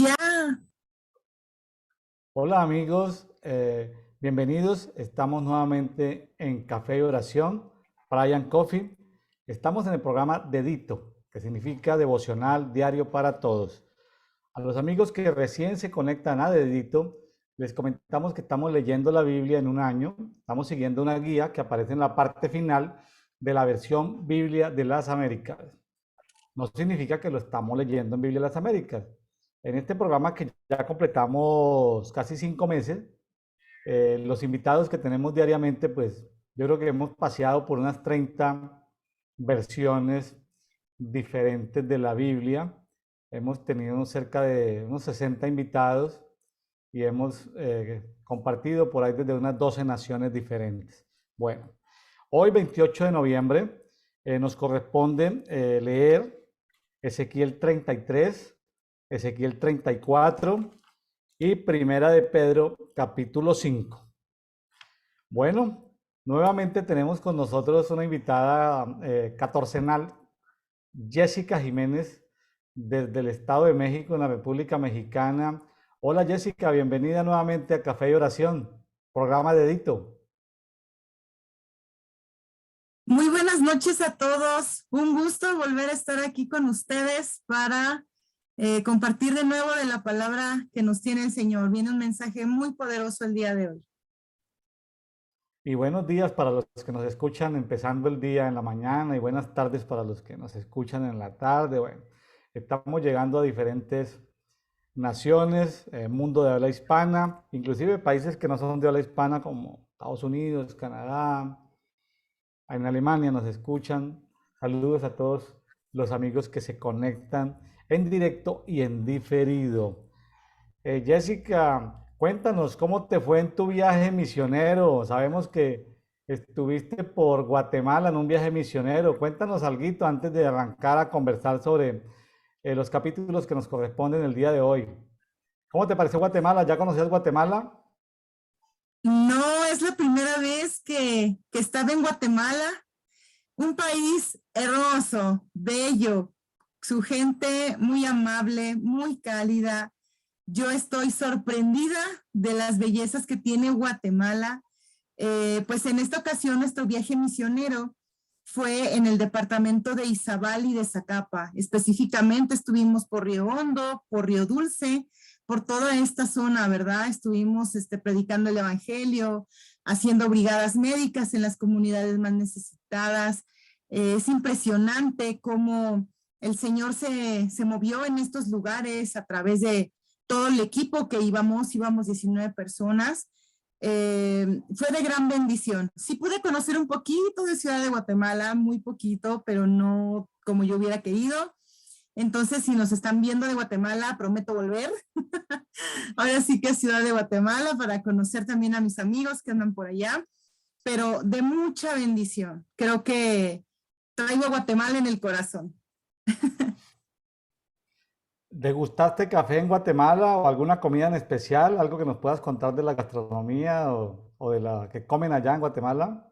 Ya, Hola amigos, bienvenidos. Estamos nuevamente en Café y Oración, Brian Coffee. Estamos en el programa Dedito, que significa devocional diario para todos. A los amigos que recién se conectan a Dedito, les comentamos que estamos leyendo la Biblia en un año. Estamos siguiendo una guía que aparece en la parte final de la versión Biblia de las Américas. No significa que lo estamos leyendo en Biblia de las Américas. En este programa que ya completamos casi 5 meses, los invitados que tenemos diariamente, pues yo creo que hemos paseado por unas 30 versiones diferentes de la Biblia. Hemos tenido cerca de unos 60 invitados y hemos compartido por ahí desde unas 12 naciones diferentes. Bueno, hoy 28 de noviembre nos corresponde leer Ezequiel 33, Ezequiel 34 y Primera de Pedro capítulo 5. Bueno, nuevamente tenemos con nosotros una invitada catorcenal, Jessica Jiménez, desde el Estado de México, en la República Mexicana. Hola Jessica, bienvenida nuevamente a Café y Oración, programa de Edito. muy buenas noches a todos. Un gusto volver a estar aquí con ustedes para compartir de nuevo de la palabra que nos tiene el Señor. Viene un mensaje muy poderoso el día de hoy. Y buenos días para los que nos escuchan empezando el día en la mañana y buenas tardes para los que nos escuchan en la tarde. Bueno, estamos llegando a diferentes naciones, mundo de habla hispana, inclusive países que no son de habla hispana como Estados Unidos, Canadá, en Alemania nos escuchan. Saludos a todos los amigos que se conectan en directo y en diferido. Jessica, cuéntanos cómo te fue en tu viaje misionero. Sabemos que estuviste por Guatemala en un viaje misionero. Cuéntanos algo antes de arrancar a conversar sobre los capítulos que nos corresponden el día de hoy. ¿Cómo te pareció Guatemala? ¿Ya conocías Guatemala? No es la primera vez que estaba en Guatemala, un país hermoso, bello, su gente muy amable, muy cálida. Yo estoy sorprendida de las bellezas que tiene Guatemala. Pues en esta ocasión nuestro viaje misionero fue en el departamento de Izabal y de Zacapa. Específicamente estuvimos por Río Hondo, por Río Dulce, por toda esta zona, ¿verdad? Estuvimos predicando el evangelio, haciendo brigadas médicas en las comunidades más necesitadas. Es impresionante cómo el Señor se movió en estos lugares a través de todo el equipo que íbamos 19 personas. Fue de gran bendición. Sí pude conocer un poquito de Ciudad de Guatemala, muy poquito, pero no como yo hubiera querido. Entonces, si nos están viendo de Guatemala, prometo volver. Ahora sí que es Ciudad de Guatemala para conocer también a mis amigos que andan por allá, pero de mucha bendición. Creo que traigo a Guatemala en el corazón. ¿Degustaste café en Guatemala o alguna comida en especial? ¿Algo que nos puedas contar de la gastronomía o de la que comen allá en Guatemala?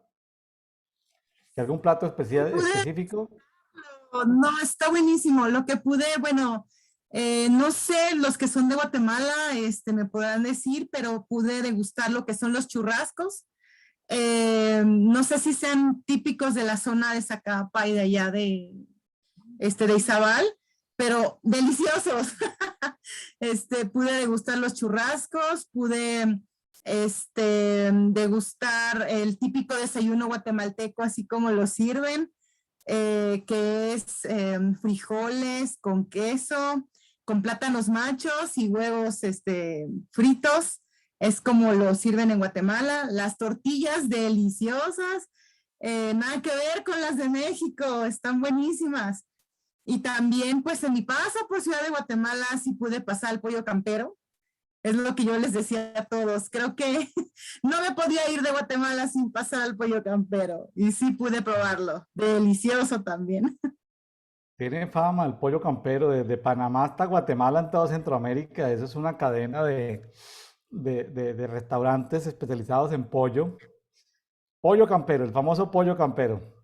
¿Y algún plato especial, Pude, específico? no, está buenísimo. Lo que pude, bueno, no sé, los que son de Guatemala, me podrán decir, pero pude degustar lo que son los churrascos. No sé si sean típicos de la zona de Zacapa y de allá de Izabal, pero deliciosos. Pude degustar los churrascos, pude degustar el típico desayuno guatemalteco, así como lo sirven, que es frijoles con queso, con plátanos machos y huevos fritos. Es como lo sirven en Guatemala. Las tortillas deliciosas, nada que ver con las de México, están buenísimas. Y también, pues en mi paso por Ciudad de Guatemala, sí pude pasar al pollo campero. Es lo que yo les decía a todos. Creo que no me podía ir de Guatemala sin pasar al pollo campero. Y sí pude probarlo. Delicioso también. Tiene fama el pollo campero desde Panamá hasta Guatemala en toda Centroamérica. Eso es una cadena de restaurantes especializados en pollo. Pollo campero, el famoso pollo campero.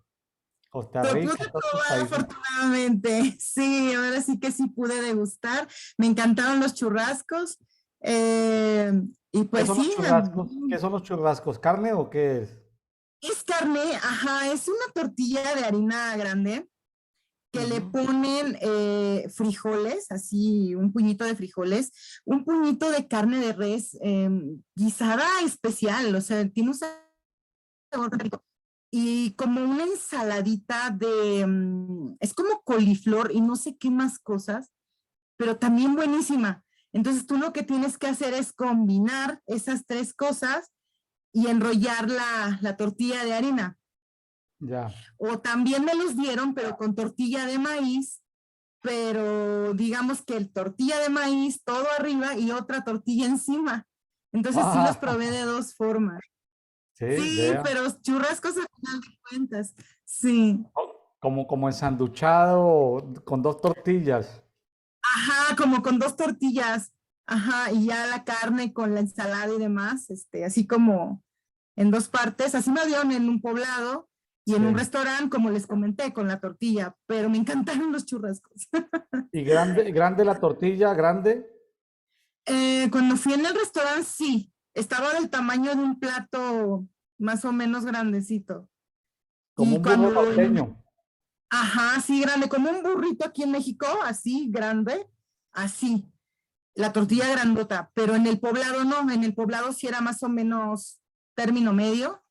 Costa Lo Rica, pude todos estos probar países. afortunadamente. Sí, ahora sí pude degustar. Me encantaron los churrascos. eh, y ¿Qué pues son los sí, churrascos? ¿Qué son los churrascos? ¿Carne o qué es? es carne, ajá, es una tortilla de harina grande que le Ujú. ponen frijoles, así un puñito de frijoles, un puñito de carne de res guisada especial, o sea, tiene un sabor rico. Y como una ensaladita es como coliflor y no sé qué más cosas, pero también buenísima. Entonces tú lo que tienes que hacer es combinar esas tres cosas y enrollar la tortilla de harina. Ya. O también me los dieron, pero con tortilla de maíz, pero digamos que el tortilla de maíz todo arriba y otra tortilla encima. Entonces sí los Ah, probé de dos formas. sí, Sí, vea. pero churrascos al final de cuentas. Sí. Como ensanduchado con dos tortillas. Ajá, como con dos tortillas. Ajá, y ya la carne con la ensalada y demás, así como en dos partes. Así me dieron en un poblado y en un Sí. restaurante, como les comenté, con la tortilla, pero me encantaron los churrascos. Y grande, grande la tortilla, grande, Cuando fui en el restaurante, sí, estaba del tamaño de un plato más o menos grandecito. como Y un burro cuando, norteño. ajá, sí, grande, como un burrito aquí en México, así, grande, así, la tortilla grandota, pero en el poblado no, en el poblado sí era más o menos término medio,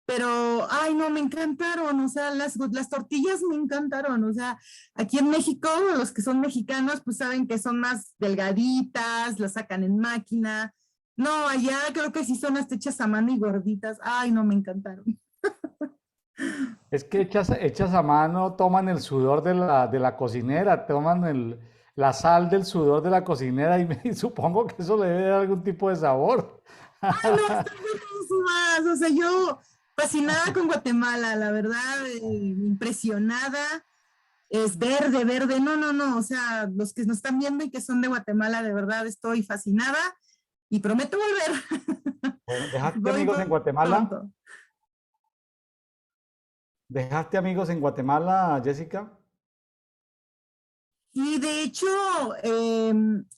pero, ay, no, me encantaron, o sea, las tortillas me encantaron, o sea, aquí en México, los que son mexicanos, pues saben que son más delgaditas, las sacan en máquina. No, allá creo que sí son hasta hechas a mano y gorditas. Ay, no, me encantaron. Es que hechas a mano toman el sudor de la cocinera, toman la sal del sudor de la cocinera y, y supongo que eso le debe dar algún tipo de sabor. Ay, no, están buenísimas. O sea, yo fascinada con Guatemala, la verdad, impresionada. Es verde, verde. No, no, no. O sea, los que nos están viendo y que son de Guatemala, de verdad estoy fascinada y prometo volver. Bueno, ¿dejaste Voy amigos en Guatemala? pronto. ¿Dejaste amigos en Guatemala, Jessica? Y de hecho,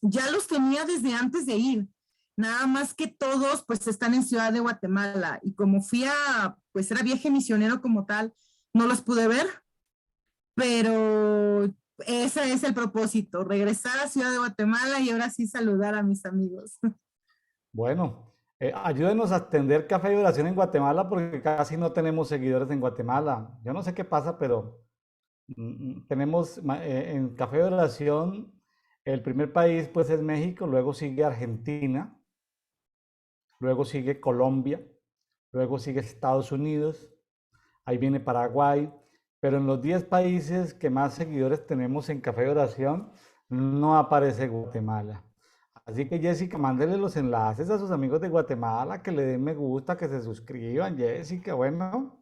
ya los tenía desde antes de ir. Nada más que todos, pues, están en Ciudad de Guatemala. Y como pues, era viaje misionero como tal, no los pude ver, pero ese es el propósito, regresar a Ciudad de Guatemala y ahora sí saludar a mis amigos. Bueno, ayúdenos a extender Café y Oración en Guatemala porque casi no tenemos seguidores en Guatemala. Yo no sé qué pasa, pero tenemos en Café de Oración, el primer país pues es México, luego sigue Argentina, luego sigue Colombia, luego sigue Estados Unidos, ahí viene Paraguay, pero en los 10 países que más seguidores tenemos en Café de Oración no aparece Guatemala. Así que Jessica, mándele los enlaces a sus amigos de Guatemala, que le den me gusta, que se suscriban, Jessica. Bueno,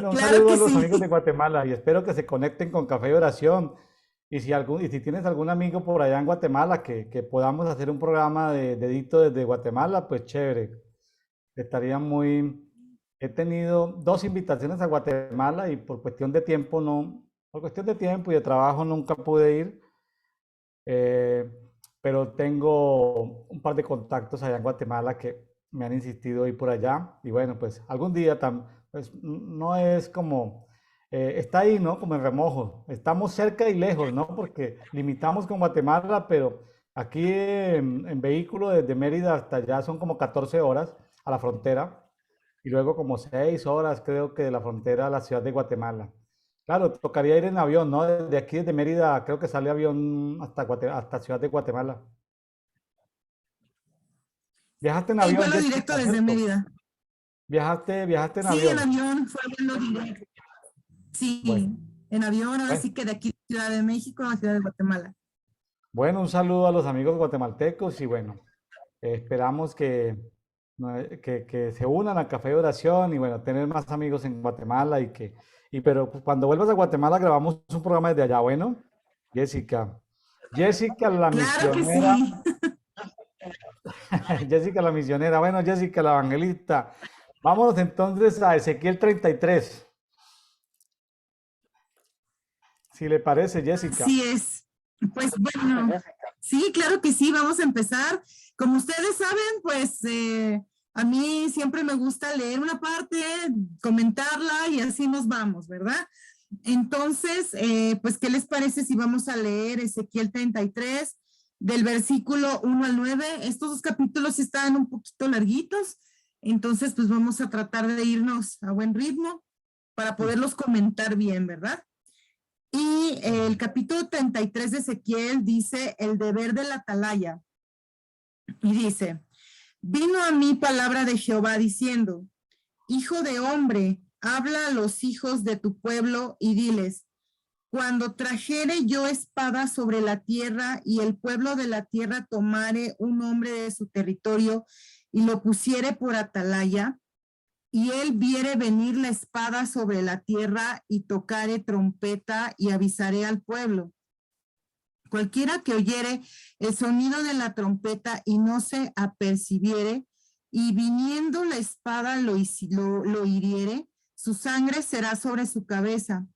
un Claro saludo a que los sí. amigos de Guatemala y espero que se conecten con Café y Oración. Y si tienes algún amigo por allá en Guatemala que podamos hacer un programa de dedito desde Guatemala, pues chévere. Estaría muy... He tenido dos invitaciones a Guatemala y por cuestión de tiempo no, por cuestión de tiempo y de trabajo nunca pude ir. eh, pero tengo un par de contactos allá en Guatemala que me han insistido ir por allá. Y bueno, pues algún día pues, no es como, está ahí, ¿no? Como en remojo. Estamos cerca y lejos, ¿no? Porque limitamos con Guatemala, pero aquí en vehículo desde Mérida hasta allá son como 14 horas a la frontera y luego como 6 horas creo que de la frontera a la ciudad de Guatemala. Claro, tocaría ir en avión, ¿no? Desde aquí, desde Mérida, creo que sale avión hasta, hasta Ciudad de Guatemala. Viajaste en Hay avión, vuelo directo Jessica, desde ¿cierto? Mérida. Viajaste en Sí, en avión. avión, fue vuelo directo. Bueno, Sí, en avión, ahora bueno, sí que de aquí, Ciudad de México a Ciudad de Guatemala. bueno, un saludo a los amigos guatemaltecos y bueno, esperamos que se unan al Café de Oración y bueno, tener más amigos en Guatemala pero cuando vuelvas a Guatemala grabamos un programa desde allá, bueno, Jessica. Jessica la Claro que misionera. sí. Jessica la misionera. Bueno, Jessica la evangelista. Vámonos entonces a Ezequiel 33. Si le parece, Jessica. Así es. Pues bueno, sí, claro que sí, vamos a empezar. Como ustedes saben, pues a mí siempre me gusta leer una parte, comentarla y así nos vamos, ¿verdad? Entonces, pues, ¿qué les parece si vamos a leer Ezequiel 33, del versículo 1 al 9? Estos dos capítulos están un poquito larguitos, entonces, pues vamos a tratar de irnos a buen ritmo para poderlos comentar bien, ¿verdad? Y el capítulo 33 de Ezequiel dice el deber del atalaya. Y dice, vino a mí palabra de Jehová diciendo, hijo de hombre, habla a los hijos de tu pueblo y diles, cuando trajere yo espada sobre la tierra y el pueblo de la tierra tomare un hombre de su territorio y lo pusiere por atalaya, y él viere venir la espada sobre la tierra y tocare trompeta y avisaré al pueblo. Cualquiera que oyere el sonido de la trompeta y no se apercibiere, y viniendo la espada lo hiriere, su sangre será sobre su cabeza.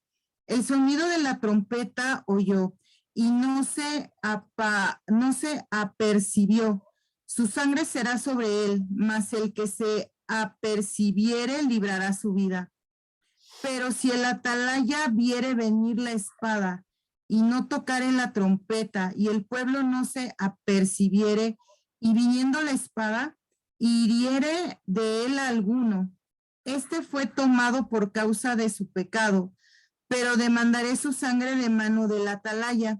El sonido de la trompeta oyó y no se apercibió. Su sangre será sobre él, mas el que se apercibiere librará su vida. Pero si el atalaya viere venir la espada y no tocare la trompeta y el pueblo no se apercibiere y viniendo la espada hiriere de él a alguno, este fue tomado por causa de su pecado, pero demandaré su sangre de mano del atalaya.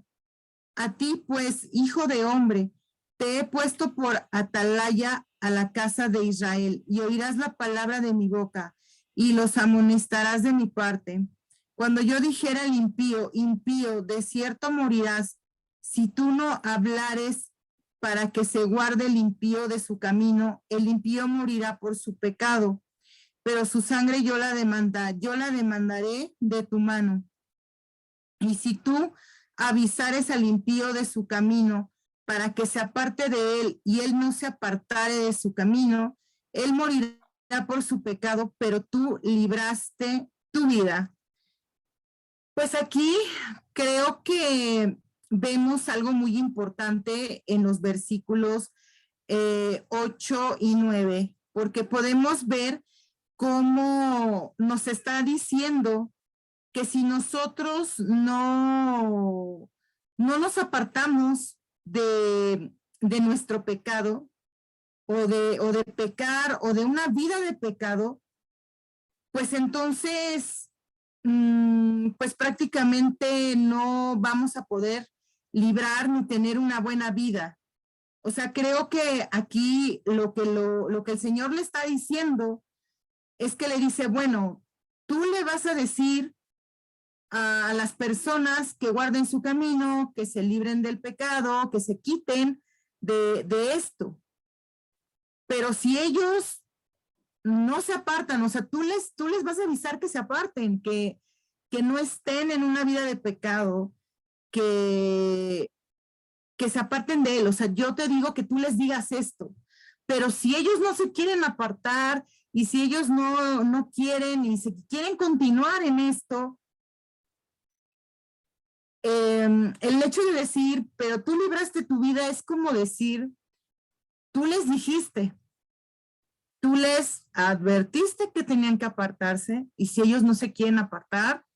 A ti, pues, hijo de hombre, te he puesto por atalaya a la casa de Israel, y oirás la palabra de mi boca, y los amonestarás de mi parte. Cuando yo dijera al impío, impío, de cierto morirás, si tú no hablares para que se guarde el impío de su camino, el impío morirá por su pecado, pero su sangre yo la demandaré de tu mano. Y si tú avisares al impío de su camino para que se aparte de él y él no se apartare de su camino, él morirá por su pecado, pero tú libraste tu vida. Pues aquí creo que vemos algo muy importante en los versículos 8 y 9, porque podemos ver cómo nos está diciendo que si nosotros no nos apartamos de nuestro pecado o de pecar o de una vida de pecado, pues entonces, pues prácticamente no vamos a poder librar ni tener una buena vida. O sea, creo que aquí lo que el Señor le está diciendo es que le dice, bueno, tú le vas a decir a las personas que guarden su camino, que se libren del pecado, que se quiten de esto. Pero si ellos no se apartan, o sea, tú les vas a avisar que se aparten, que no estén en una vida de pecado, que se aparten de él. O sea, yo te digo que tú les digas esto. Pero si ellos no se quieren apartar y si ellos no quieren y si quieren continuar en esto, el hecho de decir, pero tú libraste tu vida, es como decir, tú les dijiste, tú les advertiste que tenían que apartarse y si ellos no se quieren apartar,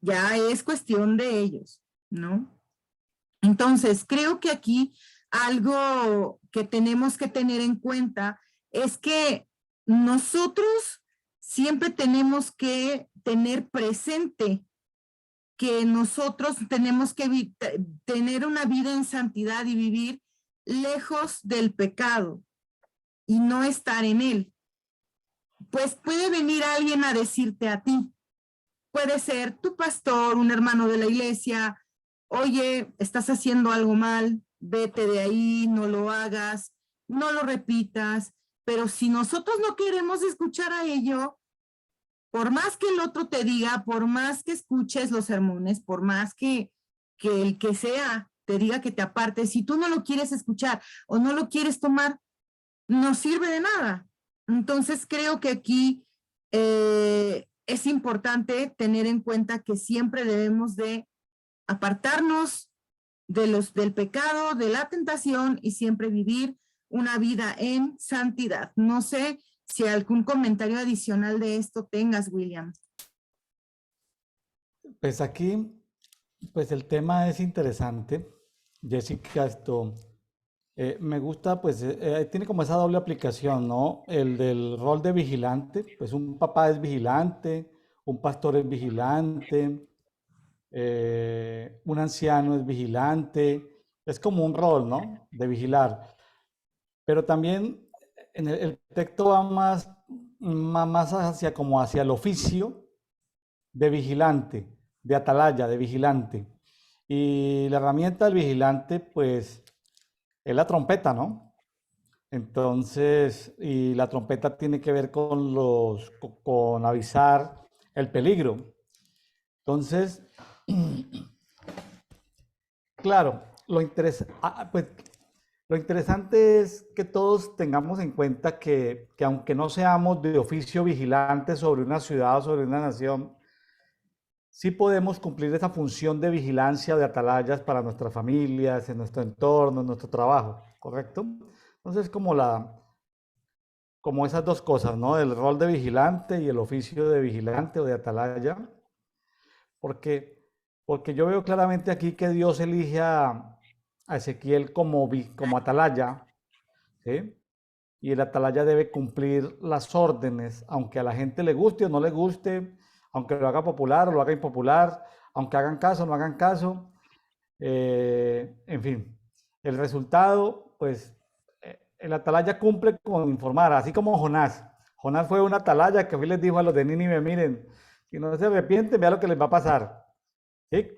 ya es cuestión de ellos, ¿no? Entonces, creo que aquí algo que tenemos que tener en cuenta es que nosotros siempre tenemos que tener presente que nosotros tenemos que tener una vida en santidad y vivir lejos del pecado y no estar en él. Pues puede venir alguien a decirte a ti, puede ser tu pastor, un hermano de la iglesia, oye, estás haciendo algo mal, vete de ahí, no lo hagas, no lo repitas, pero si nosotros no queremos escuchar a ello, por más que el otro te diga, por más que escuches los sermones, por más que el que sea te diga que te apartes, si tú no lo quieres escuchar o no lo quieres tomar, no sirve de nada. Entonces creo que aquí es importante tener en cuenta que siempre debemos de apartarnos del pecado, de la tentación y siempre vivir una vida en santidad. No sé si algún comentario adicional de esto tengas, William. Pues aquí, pues el tema es interesante. Jessica, me gusta, pues tiene como esa doble aplicación, ¿no? El del rol de vigilante, pues un papá es vigilante, un pastor es vigilante, un anciano es vigilante, es como un rol, ¿no? De vigilar. Pero también en el texto va más hacia como hacia el oficio de vigilante, de atalaya, de vigilante. Y la herramienta del vigilante, pues, es la trompeta, ¿no? Entonces, y la trompeta tiene que ver con avisar el peligro. Entonces, claro, pues, lo interesante es que todos tengamos en cuenta que aunque no seamos de oficio vigilantes sobre una ciudad o sobre una nación, sí podemos cumplir esa función de vigilancia, de atalayas para nuestras familias, en nuestro entorno, en nuestro trabajo, ¿correcto? Entonces, como esas dos cosas, ¿no? El rol de vigilante y el oficio de vigilante o de atalaya, porque, porque yo veo claramente aquí que Dios elige a Ezequiel como atalaya, ¿sí? Y el atalaya debe cumplir las órdenes, aunque a la gente le guste o no le guste, aunque lo haga popular o lo haga impopular, aunque hagan caso o no hagan caso, en fin, el resultado, pues, el atalaya cumple con informar, así como Jonás. Jonás fue un atalaya que hoy les dijo a los de Nínive, miren, si no se arrepienten, vea lo que les va a pasar. ¿Sí?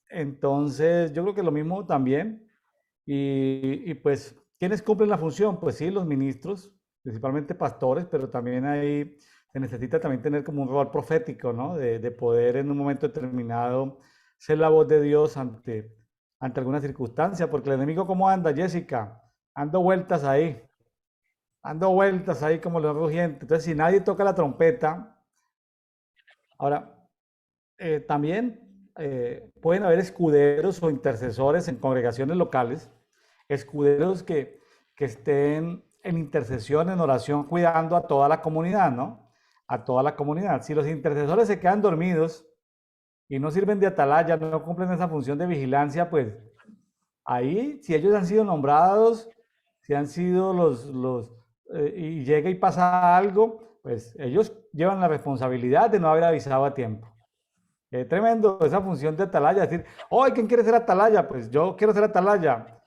Entonces, yo creo que lo mismo también. Pues, ¿quiénes cumplen la función? Pues sí, los ministros, principalmente pastores, pero también ahí se necesita también tener como un rol profético, ¿no? De poder en un momento determinado ser la voz de Dios ante alguna circunstancia, porque el enemigo, ¿cómo anda, Jessica? Ando vueltas ahí como león rugiente. Entonces, si nadie toca la trompeta, ahora, también pueden haber escuderos o intercesores en congregaciones locales, escuderos que estén en intercesión, en oración, cuidando a toda la comunidad, ¿no? A toda la comunidad. Si los intercesores se quedan dormidos y no sirven de atalaya, no cumplen esa función de vigilancia, pues ahí, si ellos han sido nombrados, si han sido y llega y pasa algo, pues ellos llevan la responsabilidad de no haber avisado a tiempo. Tremendo esa función de atalaya, decir, oh, ¿quién quiere ser atalaya? Pues yo quiero ser atalaya.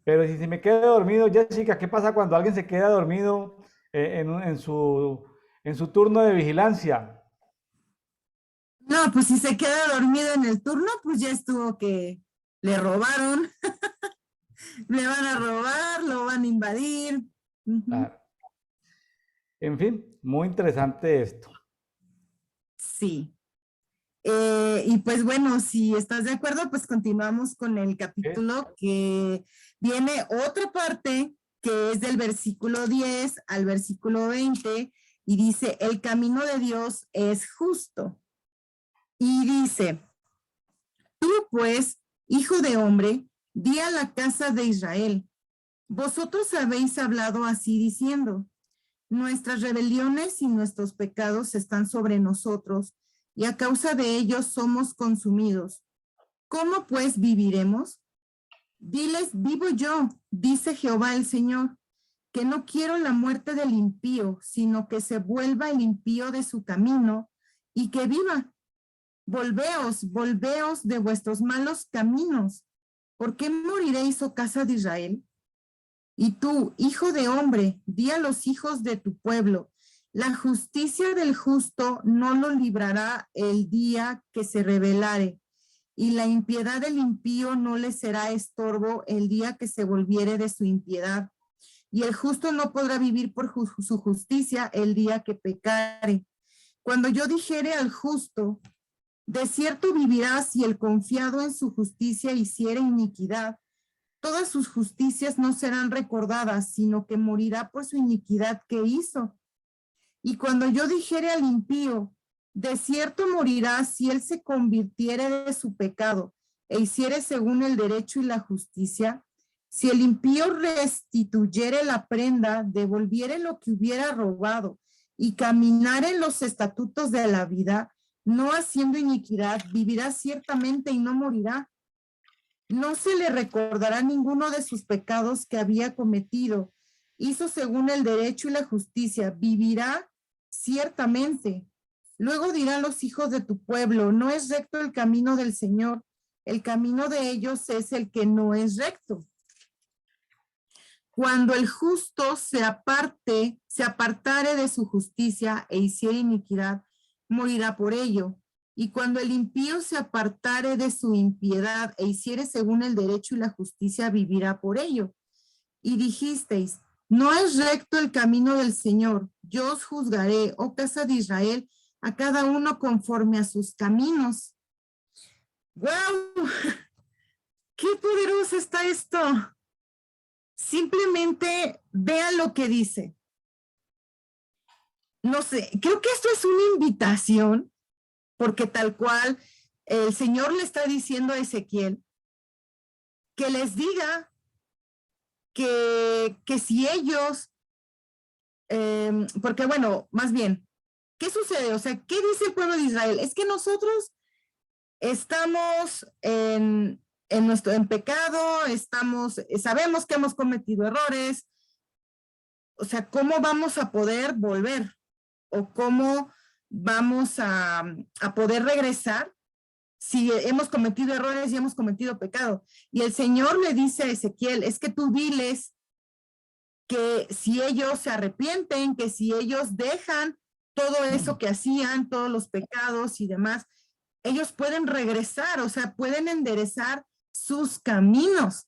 Pero si me quedo dormido, Jessica, ¿qué pasa cuando alguien se queda dormido en su turno de vigilancia? No, pues si se queda dormido en el turno, pues ya estuvo que le robaron, le van a robar, lo van a invadir. Claro. En fin, muy interesante esto. Sí. Y pues bueno, si estás de acuerdo, pues continuamos con el capítulo que viene otra parte que es del versículo 10 al versículo 20 y dice, el camino de Dios es justo. Y dice, tú pues, hijo de hombre, di a la casa de Israel, vosotros habéis hablado así diciendo, nuestras rebeliones y nuestros pecados están sobre nosotros, y a causa de ellos somos consumidos. ¿Cómo pues viviremos? Diles, vivo yo, dice Jehová el Señor, que no quiero la muerte del impío, sino que se vuelva el impío de su camino y que viva. Volveos de vuestros malos caminos. ¿Por qué moriréis, oh casa de Israel? Y tú, hijo de hombre, di a los hijos de tu pueblo, la justicia del justo no lo librará el día que se rebelare, y la impiedad del impío no le será estorbo el día que se volviere de su impiedad. Y el justo no podrá vivir por su justicia el día que pecare. Cuando yo dijere al justo, de cierto vivirás, y el confiado en su justicia hiciere iniquidad, todas sus justicias no serán recordadas, sino que morirá por su iniquidad que hizo. Y cuando yo dijere al impío, De cierto morirá si él se convirtiere de su pecado e hiciere según el derecho y la justicia. Si el impío restituyere la prenda, devolviere lo que hubiera robado y caminare en los estatutos de la vida, no haciendo iniquidad, vivirá ciertamente y no morirá. No se le recordará ninguno de sus pecados que había cometido. Hizo según el derecho y la justicia, vivirá ciertamente. Luego dirán los hijos de tu pueblo, no es recto el camino del Señor, el camino de ellos es el que no es recto. Cuando el justo se apartare de su justicia e hiciere iniquidad, morirá por ello. Y cuando el impío se apartare de su impiedad e hiciere según el derecho y la justicia, vivirá por ello. Y dijisteis, no es recto el camino del Señor, yo os juzgaré, oh casa de Israel, a cada uno conforme a sus caminos. ¡Wow! ¡Qué poderoso está esto! Simplemente vean lo que dice. No sé, creo que esto es una invitación, porque tal cual el Señor le está diciendo a Ezequiel que les diga que si ellos, porque bueno, más bien, ¿qué sucede? O sea, ¿qué dice el pueblo de Israel? Es que nosotros estamos en pecado, sabemos que hemos cometido errores, o sea, ¿cómo vamos a poder volver? ¿O cómo vamos a poder regresar si hemos cometido errores y hemos cometido pecado? Y el Señor le dice a Ezequiel, es que tú diles que si ellos se arrepienten, que si ellos dejan todo eso que hacían, todos los pecados y demás, ellos pueden regresar, o sea, pueden enderezar sus caminos.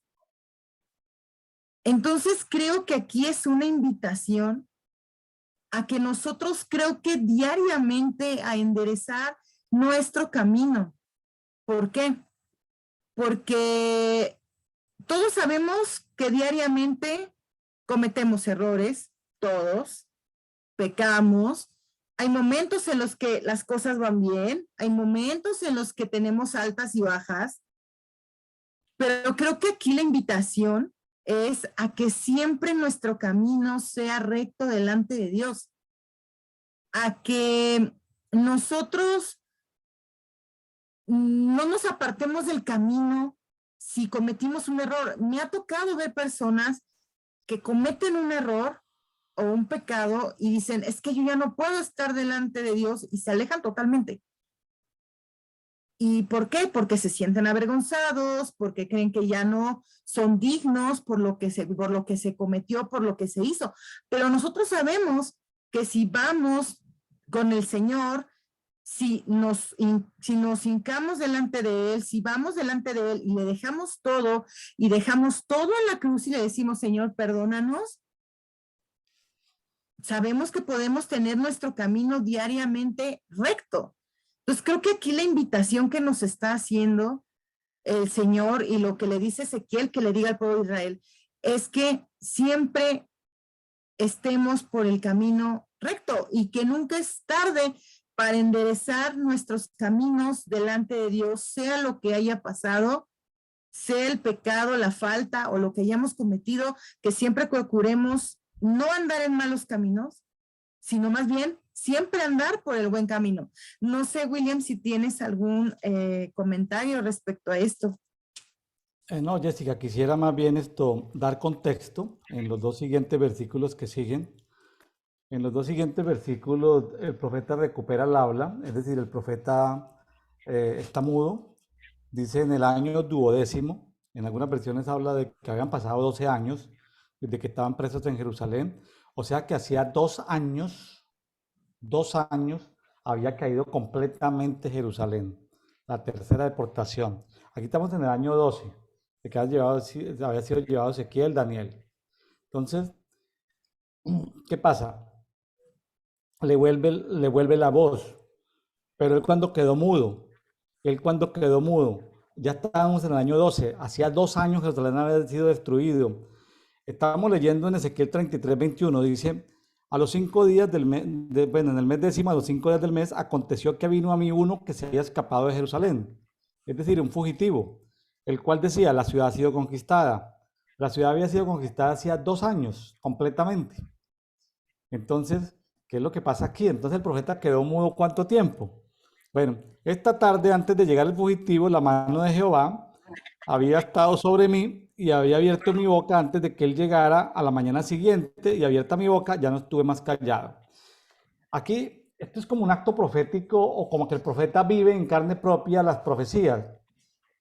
Entonces creo que aquí es una invitación a que nosotros creo que diariamente a enderezar nuestro camino. ¿Por qué? Porque todos sabemos que diariamente cometemos errores, todos, pecamos. Hay momentos en los que las cosas van bien, hay momentos en los que tenemos altas y bajas, pero creo que aquí la invitación es a que siempre nuestro camino sea recto delante de Dios, a que nosotros no nos apartemos del camino si cometimos un error. Me ha tocado ver personas que cometen un error o un pecado y dicen, es que yo ya no puedo estar delante de Dios y se alejan totalmente. ¿Y por qué? Porque se sienten avergonzados, porque creen que ya no son dignos por lo que se cometió, por lo que se hizo. Pero nosotros sabemos que si vamos con el Señor, si nos hincamos delante de Él, si vamos delante de Él y le dejamos todo, y dejamos todo en la cruz y le decimos, Señor, perdónanos, sabemos que podemos tener nuestro camino diariamente recto. Entonces creo que aquí la invitación que nos está haciendo el Señor y lo que le dice Ezequiel que le diga al pueblo de Israel es que siempre estemos por el camino recto y que nunca es tarde para enderezar nuestros caminos delante de Dios, sea lo que haya pasado, sea el pecado, la falta o lo que hayamos cometido, que siempre procuremos no andar en malos caminos, sino más bien siempre andar por el buen camino. No sé, William, si tienes algún comentario respecto a esto. No, Jessica, quisiera más bien dar contexto en los dos siguientes versículos que siguen. En los dos siguientes versículos el profeta recupera el habla, es decir, el profeta está mudo. Dice en el año 12º, en algunas versiones habla de que habían pasado 12 años desde que estaban presos en Jerusalén. O sea que hacía 2 años había caído completamente Jerusalén, la tercera deportación. Aquí estamos en el año 12, de que había sido llevado Ezequiel, Daniel. Entonces, ¿qué pasa? Le vuelve la voz, pero él cuando quedó mudo, ya estábamos en el año 12, hacía 2 años Jerusalén había sido destruido. Estábamos leyendo en Ezequiel 33:21, dice, a los 5 días del mes, bueno, en el mes décimo, a los 5 días del mes, aconteció que vino a mí uno que se había escapado de Jerusalén, es decir, un fugitivo, el cual decía, la ciudad ha sido conquistada. La ciudad había sido conquistada hacía 2 años, completamente. Entonces, ¿qué es lo que pasa aquí? Entonces el profeta quedó mudo ¿cuánto tiempo? Bueno, esta tarde antes de llegar el fugitivo, la mano de Jehová había estado sobre mí y había abierto mi boca antes de que él llegara a la mañana siguiente y abierta mi boca ya no estuve más callado. Aquí, esto es como un acto profético o como que el profeta vive en carne propia las profecías.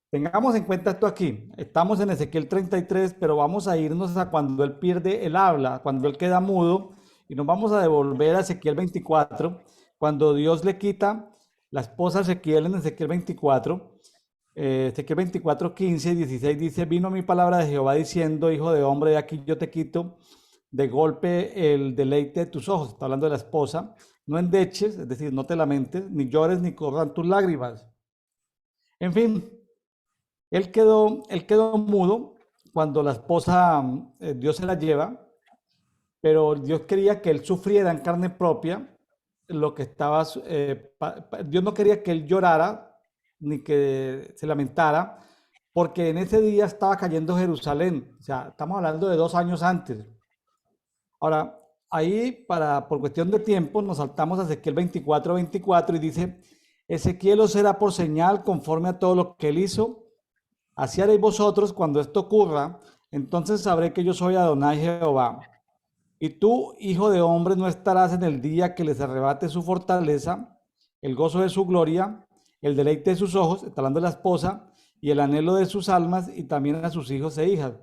Tengamos en cuenta esto aquí. Estamos en Ezequiel 33, pero vamos a irnos a cuando él pierde el habla, cuando él queda mudo, y nos vamos a devolver a Ezequiel 24, cuando Dios le quita la esposa a Ezequiel en Ezequiel 24. Ezequiel 24, 15 y 16 dice, vino mi palabra de Jehová diciendo, hijo de hombre, de aquí yo te quito de golpe el deleite de tus ojos. Está hablando de la esposa. No endeches, es decir, no te lamentes, ni llores, ni corran tus lágrimas. En fin, él quedó mudo cuando la esposa, Dios se la lleva, pero Dios quería que él sufriera en carne propia lo que estaba, Dios no quería que él llorara ni que se lamentara, porque en ese día estaba cayendo Jerusalén, o sea, estamos hablando de 2 años antes. Ahora, ahí por cuestión de tiempo nos saltamos a Ezequiel 24, 24 y dice, Ezequiel os será por señal conforme a todo lo que él hizo. Así haréis vosotros cuando esto ocurra, entonces sabré que yo soy Adonai Jehová. Y tú, hijo de hombre, no estarás en el día que les arrebate su fortaleza, el gozo de su gloria, el deleite de sus ojos, está hablando de la esposa, y el anhelo de sus almas, y también a sus hijos e hijas.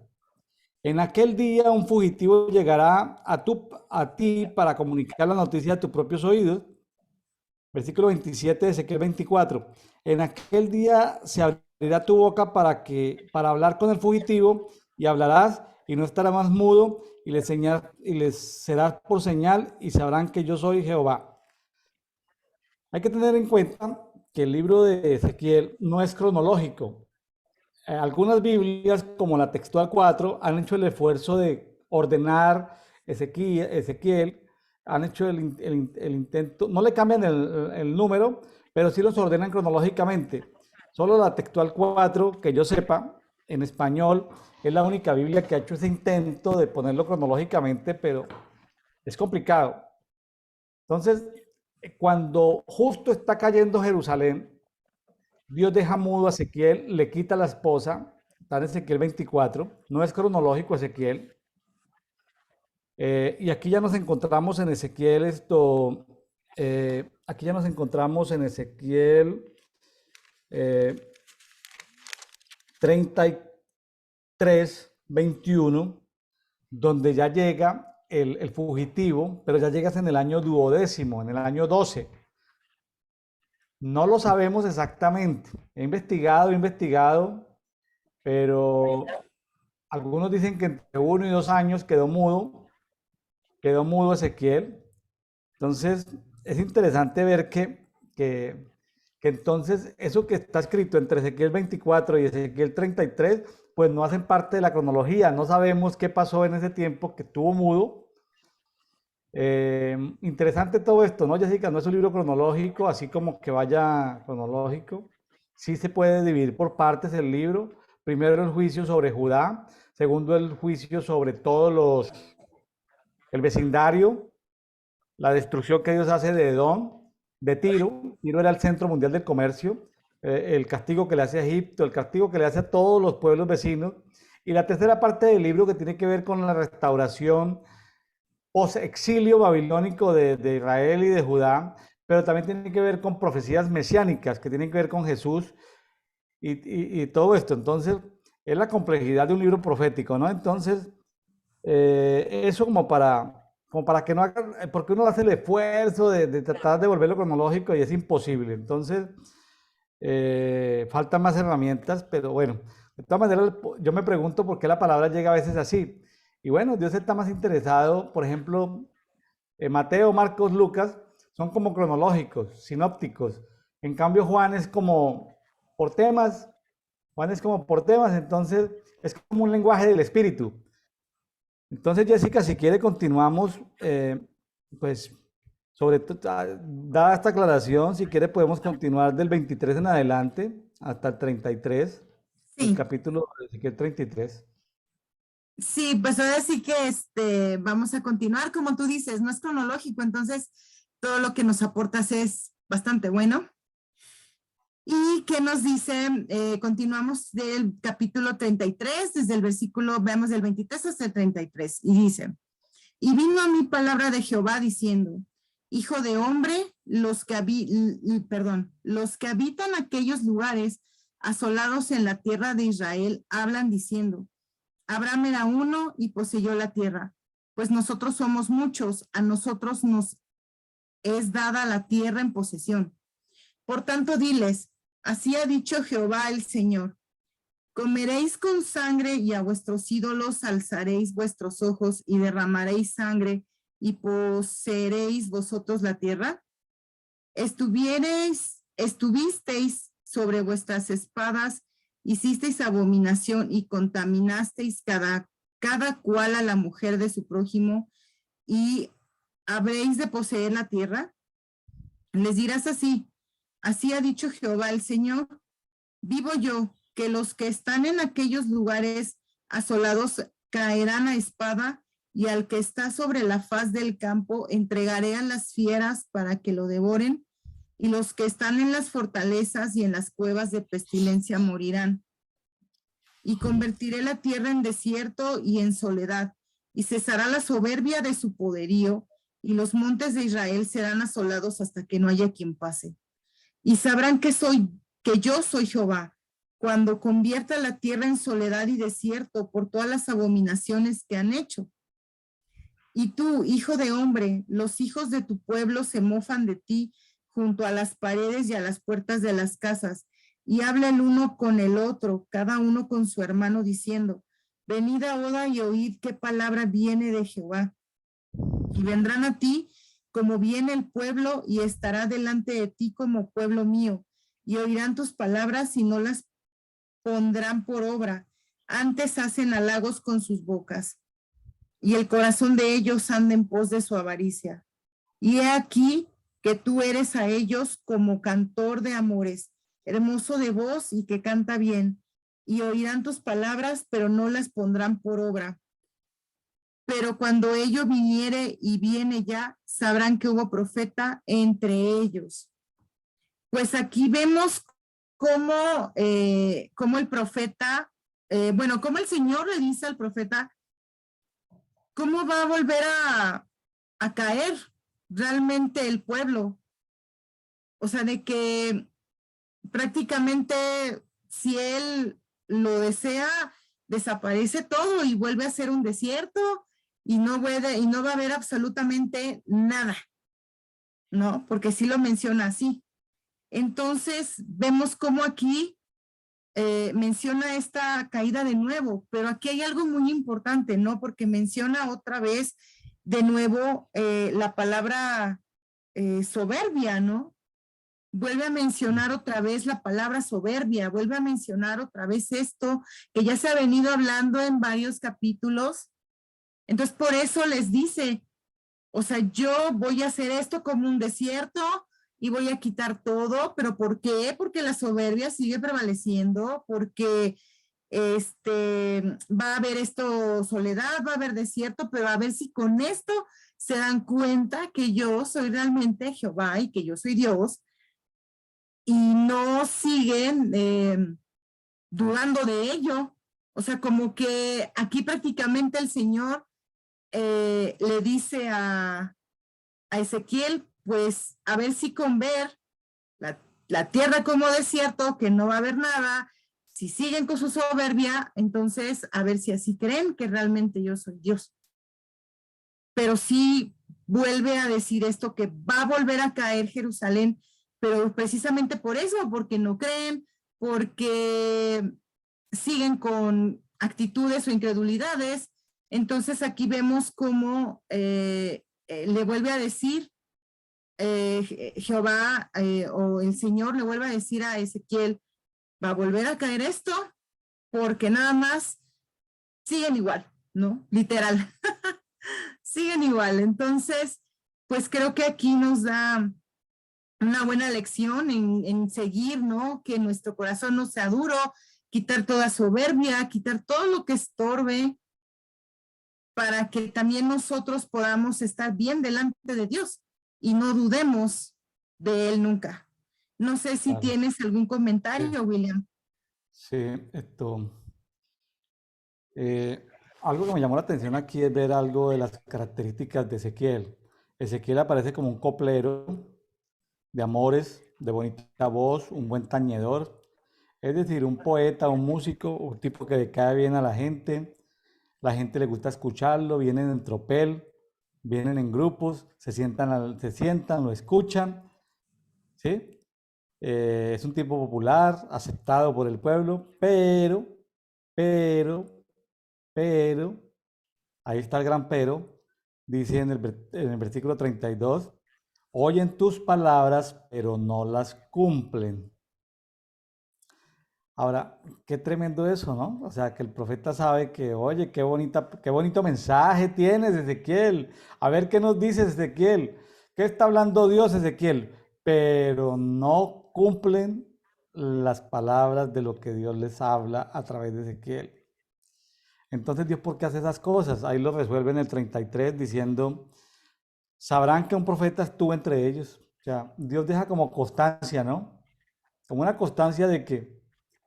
En aquel día un fugitivo llegará a ti para comunicar la noticia a tus propios oídos. Versículo 27 de Ezequiel 24. En aquel día se abrirá tu boca para hablar con el fugitivo y hablarás y no estará más mudo y les serás por señal y sabrán que yo soy Jehová. Hay que tener en cuenta que el libro de Ezequiel no es cronológico. Algunas Biblias, como la textual 4, han hecho el esfuerzo de ordenar Ezequiel, han hecho el intento, no le cambian el número, pero sí los ordenan cronológicamente. Solo la textual 4, que yo sepa, en español, es la única Biblia que ha hecho ese intento de ponerlo cronológicamente, pero es complicado. Entonces, cuando justo está cayendo Jerusalén, Dios deja mudo a Ezequiel, le quita a la esposa, está en Ezequiel 24, no es cronológico Ezequiel. Y aquí ya nos encontramos en Ezequiel aquí ya nos encontramos en Ezequiel 33, 21, donde ya llega el fugitivo, pero ya llegas en el año 12º, en el año 12. No lo sabemos exactamente. He investigado, pero algunos dicen que entre 1 y 2 años quedó mudo Ezequiel. Entonces, es interesante ver que entonces eso que está escrito entre Ezequiel 24 y Ezequiel 33, pues no hacen parte de la cronología. No sabemos qué pasó en ese tiempo que estuvo mudo. Interesante todo esto, ¿no, Jessica? No es un libro cronológico, así como que vaya cronológico. Sí se puede dividir por partes el libro. Primero el juicio sobre Judá, segundo el juicio sobre el vecindario, la destrucción que Dios hace de Edom, de Tiro. Tiro era el centro mundial del comercio, el castigo que le hace a Egipto, el castigo que le hace a todos los pueblos vecinos. Y la tercera parte del libro que tiene que ver con la restauración post-exilio babilónico de Israel y de Judá, pero también tiene que ver con profecías mesiánicas que tienen que ver con Jesús y todo esto. Entonces, es la complejidad de un libro profético, ¿no? Entonces, eso como para que no hagan, porque uno hace el esfuerzo de tratar de volverlo cronológico y es imposible. Entonces, faltan más herramientas, pero bueno, de todas maneras, yo me pregunto por qué la palabra llega a veces así. Y bueno, Dios está más interesado, por ejemplo, Mateo, Marcos, Lucas son como cronológicos, sinópticos. En cambio, Juan es como por temas, entonces es como un lenguaje del espíritu. Entonces, Jessica, si quiere, continuamos Pues, sobre todo, dada esta aclaración, si quiere podemos continuar del 23 en adelante hasta el 33, el Sí, capítulo de Ezequiel 33. sí, pues ahora sí que vamos a continuar, como tú dices, no es cronológico, entonces todo lo que nos aportas es bastante bueno. ¿Y qué nos dice? Continuamos del capítulo 33, desde el versículo, veamos del 23 hasta el 33, y dice, y vino a mí palabra de Jehová diciendo, hijo de hombre, los que habitan aquellos lugares asolados en la tierra de Israel hablan diciendo, Abraham era uno y poseyó la tierra, pues nosotros somos muchos, a nosotros nos es dada la tierra en posesión. Por tanto, diles, así ha dicho Jehová el Señor, comeréis con sangre y a vuestros ídolos alzaréis vuestros ojos y derramaréis sangre y poseeréis vosotros la tierra. Estuvisteis sobre vuestras espadas, hicisteis abominación y contaminasteis cada cual a la mujer de su prójimo y habréis de poseer la tierra. Les dirás así, así ha dicho Jehová el Señor, vivo yo, que los que están en aquellos lugares asolados caerán a espada, y al que está sobre la faz del campo entregaré a las fieras para que lo devoren, y los que están en las fortalezas y en las cuevas de pestilencia morirán. Y convertiré la tierra en desierto y en soledad, y cesará la soberbia de su poderío, y los montes de Israel serán asolados hasta que no haya quien pase. Y sabrán que yo soy Jehová, cuando convierta la tierra en soledad y desierto por todas las abominaciones que han hecho. Y tú, hijo de hombre, los hijos de tu pueblo se mofan de ti junto a las paredes y a las puertas de las casas, y habla el uno con el otro, cada uno con su hermano, diciendo, venid ahora y oíd qué palabra viene de Jehová. Y vendrán a ti como viene el pueblo, y estará delante de ti como pueblo mío, y oirán tus palabras y no las pondrán por obra. Antes hacen halagos con sus bocas, y el corazón de ellos anda en pos de su avaricia. Y he aquí que tú eres a ellos como cantor de amores, hermoso de voz y que canta bien, y oirán tus palabras, pero no las pondrán por obra. Pero cuando ello viniere y viene ya, sabrán que hubo profeta entre ellos. Pues aquí vemos cómo el profeta, cómo el Señor le dice al profeta, cómo va a volver a caer realmente el pueblo. O sea, de que prácticamente si él lo desea, desaparece todo y vuelve a ser un desierto y no va a haber absolutamente nada, ¿no? Porque sí lo menciona así. Entonces, vemos cómo aquí menciona esta caída de nuevo, pero aquí hay algo muy importante, ¿no? Porque menciona otra vez de nuevo la palabra soberbia, ¿no? Vuelve a mencionar otra vez la palabra soberbia, vuelve a mencionar otra vez esto que ya se ha venido hablando en varios capítulos. Entonces, por eso les dice, o sea, yo voy a hacer esto como un desierto y voy a quitar todo, pero ¿por qué? Porque la soberbia sigue prevaleciendo, porque va a haber esto soledad, va a haber desierto, pero a ver si con esto se dan cuenta que yo soy realmente Jehová y que yo soy Dios y no siguen dudando de ello. O sea, como que aquí prácticamente el Señor le dice a Ezequiel, pues a ver si con ver la tierra como desierto, que no va a haber nada, si siguen con su soberbia, entonces a ver si así creen que realmente yo soy Dios. Pero sí vuelve a decir esto, que va a volver a caer Jerusalén, pero precisamente por eso, porque no creen, porque siguen con actitudes o incredulidades. Entonces aquí vemos cómo le vuelve a decir Jehová o el Señor le vuelve a decir a Ezequiel, va a volver a caer esto porque nada más siguen igual, ¿no? Literal, siguen igual. Entonces, pues creo que aquí nos da una buena lección en seguir, ¿no? Que nuestro corazón no sea duro, quitar toda soberbia, quitar todo lo que estorbe, para que también nosotros podamos estar bien delante de Dios y no dudemos de Él nunca. No sé si Claro. tienes algún Sí, comentario, William. sí, algo que me llamó la atención aquí es ver algo de las características de Ezequiel. Ezequiel aparece como un coplero de amores, de bonita voz, un buen tañedor, es decir, un poeta, un músico, un tipo que le cae bien a la gente le gusta escucharlo, vienen en tropel, vienen en grupos, se sientan, lo escuchan, ¿sí? Es un tipo popular, aceptado por el pueblo, pero, pero, ahí está el gran pero, dice en el versículo 32, oyen tus palabras, pero no las cumplen. Ahora, qué tremendo eso, ¿no? O sea, que el profeta sabe que, oye, qué bonito mensaje tienes, Ezequiel. A ver qué nos dice Ezequiel. ¿Qué está hablando Dios, Ezequiel? Pero no cumplen las palabras de lo que Dios les habla a través de Ezequiel. Entonces, Dios, ¿por qué hace esas cosas? Ahí lo resuelve en el 33 diciendo, sabrán que un profeta estuvo entre ellos. O sea, Dios deja como constancia, ¿no? Como una constancia de que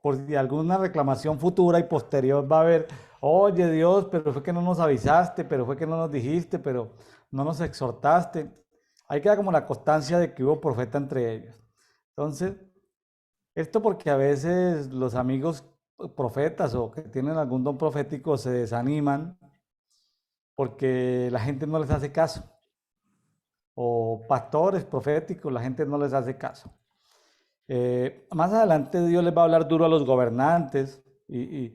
por si alguna reclamación futura y posterior va a haber, oye Dios, pero fue que no nos avisaste, pero fue que no nos dijiste, pero no nos exhortaste. Ahí queda como la constancia de que hubo profeta entre ellos. Entonces, esto porque a veces los amigos profetas o que tienen algún don profético se desaniman porque la gente no les hace caso. O pastores proféticos, la gente no les hace caso. Más adelante Dios les va a hablar duro a los gobernantes y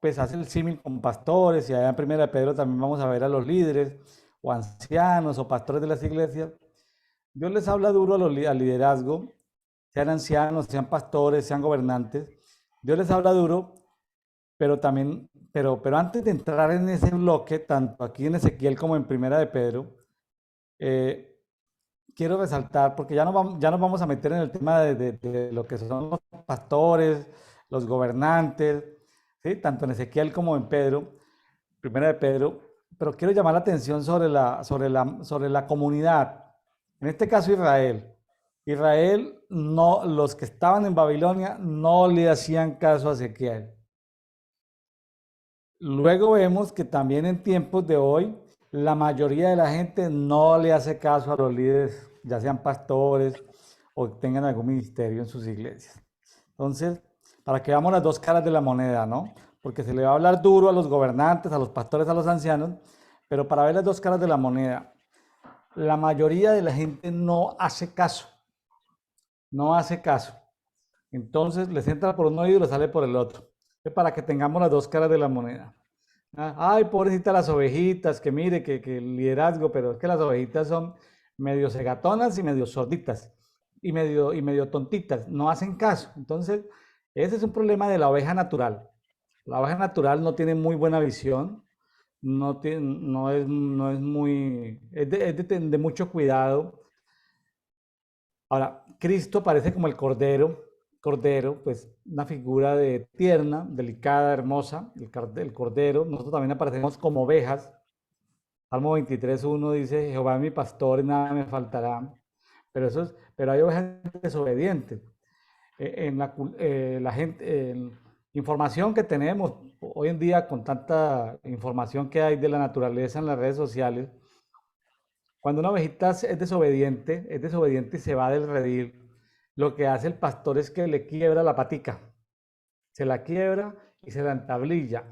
pues hace el símil con pastores y allá en Primera de Pedro también vamos a ver a los líderes o ancianos o pastores de las iglesias. Dios les habla duro al liderazgo, sean ancianos, sean pastores, sean gobernantes. Dios les habla duro, pero también, pero antes de entrar en ese bloque, tanto aquí en Ezequiel como en Primera de Pedro, eh, quiero resaltar, porque ya nos vamos a meter en el tema de lo que son los pastores, los gobernantes, ¿sí? Tanto en Ezequiel como en Pedro, Primera de Pedro, pero quiero llamar la atención sobre la comunidad, en este caso Israel. Israel, no, los que estaban en Babilonia no le hacían caso a Ezequiel. Luego vemos que también en tiempos de hoy, la mayoría de la gente no le hace caso a los líderes, ya sean pastores o tengan algún ministerio en sus iglesias. Entonces, para que veamos las dos caras de la moneda, ¿no? Porque se le va a hablar duro a los gobernantes, a los pastores, a los ancianos, pero para ver las dos caras de la moneda, la mayoría de la gente no hace caso, no hace caso. Entonces, les entra por un oído y les sale por el otro. Es para que tengamos las dos caras de la moneda. Ay, pobrecita las ovejitas, que mire, que el liderazgo, pero es que las ovejitas son medio cegatonas y medio sorditas y medio tontitas, no hacen caso. Entonces, ese es un problema de la oveja natural. La oveja natural no tiene muy buena visión, no es muy, de mucho cuidado. Ahora, Cristo parece como el cordero, pues una figura de tierna, delicada, hermosa, el cordero. Nosotros también aparecemos como ovejas. Salmo 23:1 dice, Jehová es mi pastor y nada me faltará. Pero hay ovejas desobedientes. La gente, información que tenemos hoy en día con tanta información que hay de la naturaleza en las redes sociales, cuando una ovejita es desobediente y se va del redil, lo que hace el pastor es que le quiebra la patica, se la quiebra y se la entablilla.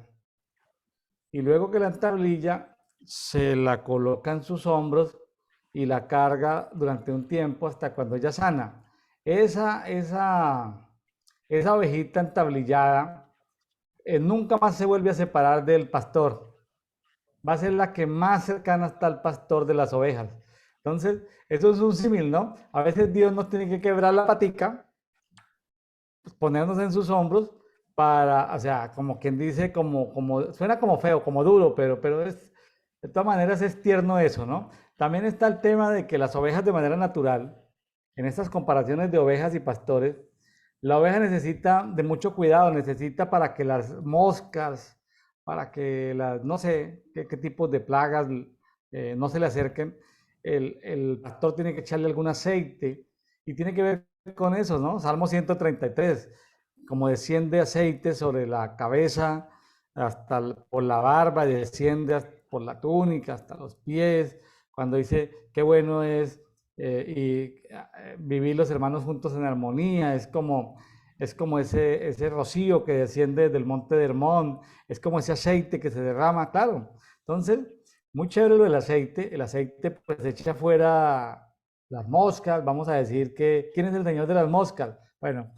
Y luego que la entablilla, se la coloca en sus hombros y la carga durante un tiempo hasta cuando ella sana. Esa, esa, esa ovejita entablillada nunca más se vuelve a separar del pastor. Va a ser la que más cercana está al pastor de las ovejas. Entonces, eso es un símil, ¿no? A veces Dios nos tiene que quebrar la patica, pues, ponernos en sus hombros para, o sea, como quien dice, suena como feo, como duro, pero De todas maneras es tierno eso, ¿no? También está el tema de que las ovejas de manera natural, en estas comparaciones de ovejas y pastores, la oveja necesita de mucho cuidado, necesita para que las moscas, para que las, no sé, qué tipos de plagas no se le acerquen. El pastor tiene que echarle algún aceite y tiene que ver con eso, ¿no? Salmo 133, como desciende aceite sobre la cabeza hasta por la barba, desciende por la túnica hasta los pies, cuando dice qué bueno es vivir los hermanos juntos en armonía, es como ese rocío que desciende del monte de Hermón, es como ese aceite que se derrama, claro. Entonces, muy chévere lo del aceite, el aceite pues echa fuera las moscas, vamos a decir que, ¿quién es el señor de las moscas? Bueno,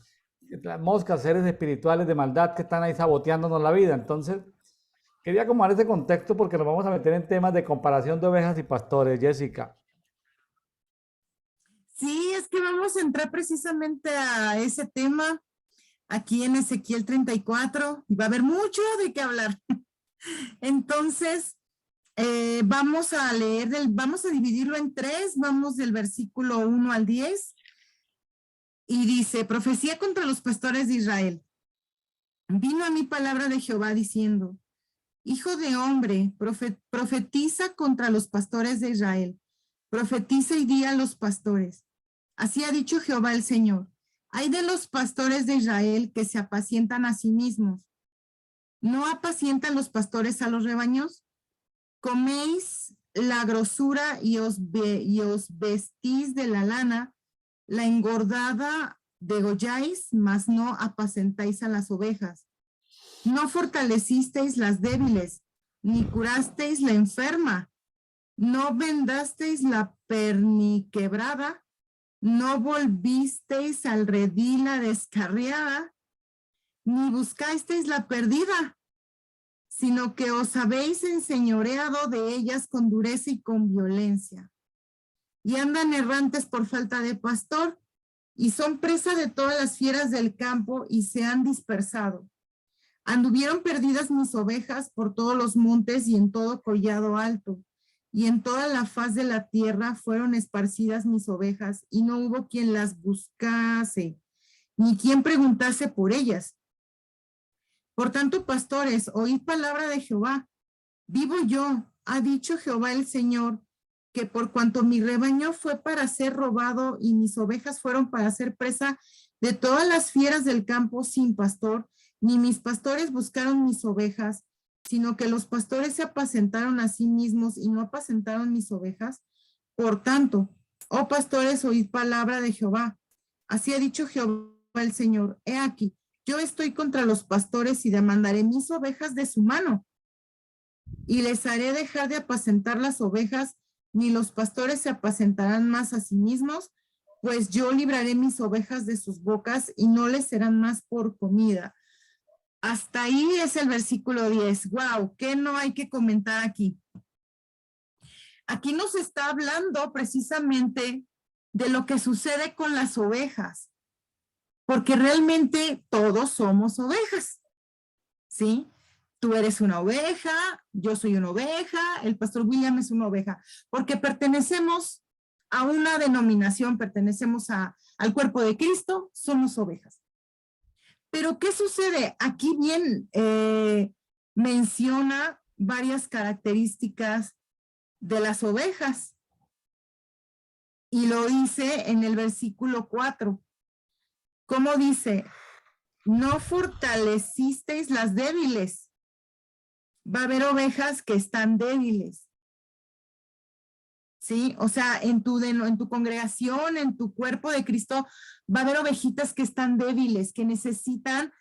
las moscas, seres espirituales de maldad que están ahí saboteándonos la vida. Entonces, quería como dar ese contexto porque nos vamos a meter en temas de comparación de ovejas y pastores, Jessica. Sí, es que vamos a entrar precisamente a ese tema aquí en Ezequiel 34 y va a haber mucho de qué hablar. Entonces, vamos a leer, vamos a dividirlo en tres, vamos del versículo 1 al 10 y dice, profecía contra los pastores de Israel. Vino a mí palabra de Jehová diciendo, hijo de hombre, profetiza contra los pastores de Israel. Profetiza y di a los pastores. Así ha dicho Jehová el Señor. Hay de los pastores de Israel que se apacientan a sí mismos. ¿No apacientan los pastores a los rebaños? Coméis la grosura y os vestís de la lana, la engordada degolláis, mas no apacentáis a las ovejas. No fortalecisteis las débiles, ni curasteis la enferma, no vendasteis la perniquebrada, no volvisteis al redil la descarriada, ni buscasteis la perdida, sino que os habéis enseñoreado de ellas con dureza y con violencia. Y andan errantes por falta de pastor, y son presa de todas las fieras del campo, y se han dispersado. Anduvieron perdidas mis ovejas por todos los montes y en todo collado alto, y en toda la faz de la tierra fueron esparcidas mis ovejas, y no hubo quien las buscase, ni quien preguntase por ellas. Por tanto, pastores, oíd palabra de Jehová. Vivo yo, ha dicho Jehová el Señor, que por cuanto mi rebaño fue para ser robado y mis ovejas fueron para ser presa de todas las fieras del campo sin pastor, ni mis pastores buscaron mis ovejas, sino que los pastores se apacentaron a sí mismos y no apacentaron mis ovejas. Por tanto, oh pastores, oíd palabra de Jehová. Así ha dicho Jehová el Señor. He aquí, yo estoy contra los pastores y demandaré mis ovejas de su mano. Y les haré dejar de apacentar las ovejas, ni los pastores se apacentarán más a sí mismos, pues yo libraré mis ovejas de sus bocas y no les serán más por comida. Hasta ahí es el versículo 10. ¡Wow! ¿Qué no hay que comentar aquí? Aquí nos está hablando precisamente de lo que sucede con las ovejas, porque realmente todos somos ovejas, ¿sí? Tú eres una oveja, yo soy una oveja, el pastor William es una oveja, porque pertenecemos a una denominación, pertenecemos al cuerpo de Cristo, somos ovejas. Pero ¿qué sucede? Aquí bien menciona varias características de las ovejas y lo dice en el versículo 4. ¿Cómo dice? No fortalecisteis las débiles. Va a haber ovejas que están débiles. ¿Sí? O sea, en tu congregación, en tu cuerpo de Cristo, va a haber ovejitas que están débiles, que necesitan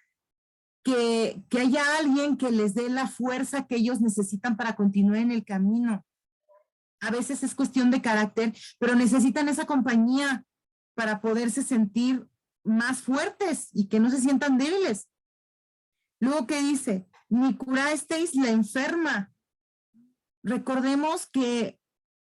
que haya alguien que les dé la fuerza que ellos necesitan para continuar en el camino. A veces es cuestión de carácter, pero necesitan esa compañía para poderse sentir más fuertes y que no se sientan débiles. Luego, ¿qué dice? Ni curasteis la enferma. Recordemos que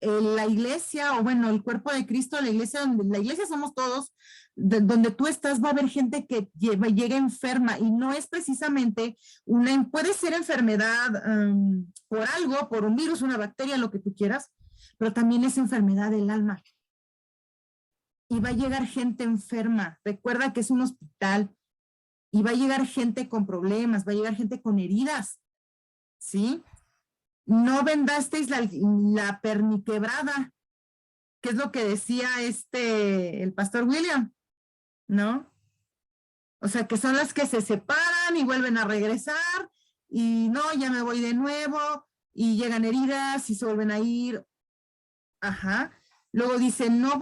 la iglesia, o bueno, el cuerpo de Cristo, la iglesia somos todos, donde tú estás va a haber gente que llega enferma y no es precisamente puede ser enfermedad por algo, por un virus, una bacteria, lo que tú quieras, pero también es enfermedad del alma. Y va a llegar gente enferma. Recuerda que es un hospital y va a llegar gente con problemas, va a llegar gente con heridas, ¿sí? No vendasteis la perniquebrada, que es lo que decía el pastor William, ¿no? O sea, que son las que se separan y vuelven a regresar y no, ya me voy de nuevo y llegan heridas y se vuelven a ir. Ajá. Luego dice, no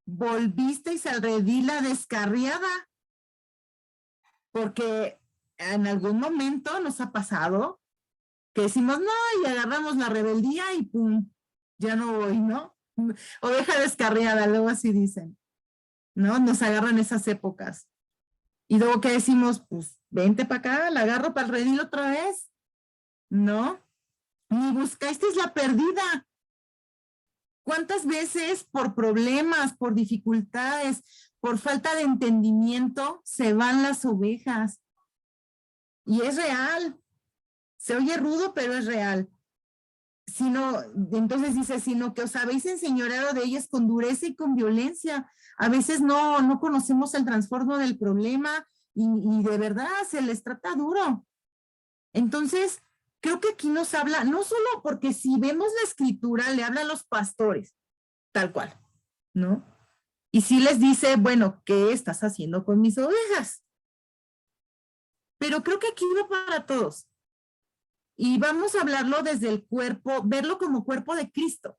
volvisteis al redil la descarriada, porque en algún momento nos ha pasado que decimos, no, y agarramos la rebeldía y pum, ya no voy, ¿no? Oveja descarriada, luego así dicen, ¿no? Nos agarran esas épocas. Y luego que decimos, pues, vente para acá, la agarro para el redil otra vez, ¿no? Ni buscasteis la perdida. ¿Cuántas veces por problemas, por dificultades, por falta de entendimiento se van las ovejas? Y es real. Se oye rudo, pero es real. Entonces dice, sino que os habéis enseñoreado de ellas con dureza y con violencia. A veces no conocemos el trasfondo del problema y de verdad se les trata duro. Entonces, creo que aquí nos habla, no solo porque si vemos la escritura, le habla a los pastores, tal cual, ¿no? Y sí les dice, bueno, ¿qué estás haciendo con mis ovejas? Pero creo que aquí va para todos. Y vamos a hablarlo desde el cuerpo, verlo como cuerpo de Cristo.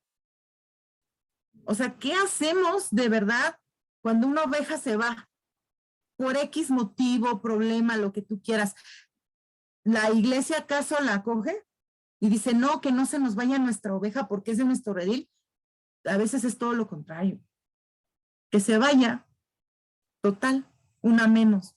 O sea, ¿qué hacemos de verdad cuando una oveja se va? Por X motivo, problema, lo que tú quieras. ¿La iglesia acaso la acoge? Y dice, no, que no se nos vaya nuestra oveja porque es de nuestro redil. A veces es todo lo contrario. Que se vaya, total, una menos.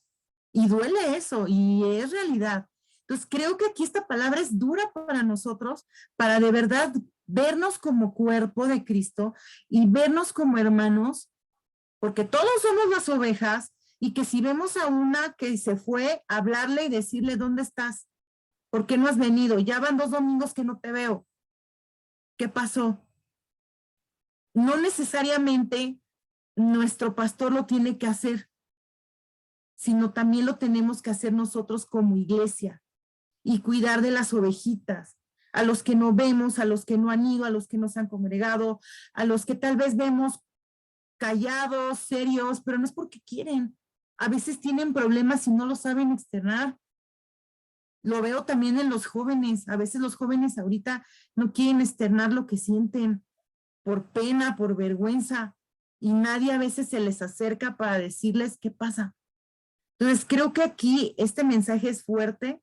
Y duele eso, y es realidad. Entonces, creo que aquí esta palabra es dura para nosotros, para de verdad vernos como cuerpo de Cristo y vernos como hermanos, porque todos somos las ovejas, y que si vemos a una que se fue, hablarle y decirle, ¿dónde estás? ¿Por qué no has venido? Ya van 2 domingos que no te veo. ¿Qué pasó? No necesariamente nuestro pastor lo tiene que hacer, sino también lo tenemos que hacer nosotros como iglesia y cuidar de las ovejitas, a los que no vemos, a los que no han ido, a los que no se han congregado, a los que tal vez vemos callados, serios, pero no es porque quieren. A veces tienen problemas y no lo saben externar. Lo veo también en los jóvenes. A veces los jóvenes ahorita no quieren externar lo que sienten por pena, por vergüenza, y nadie a veces se les acerca para decirles qué pasa. Entonces, creo que aquí este mensaje es fuerte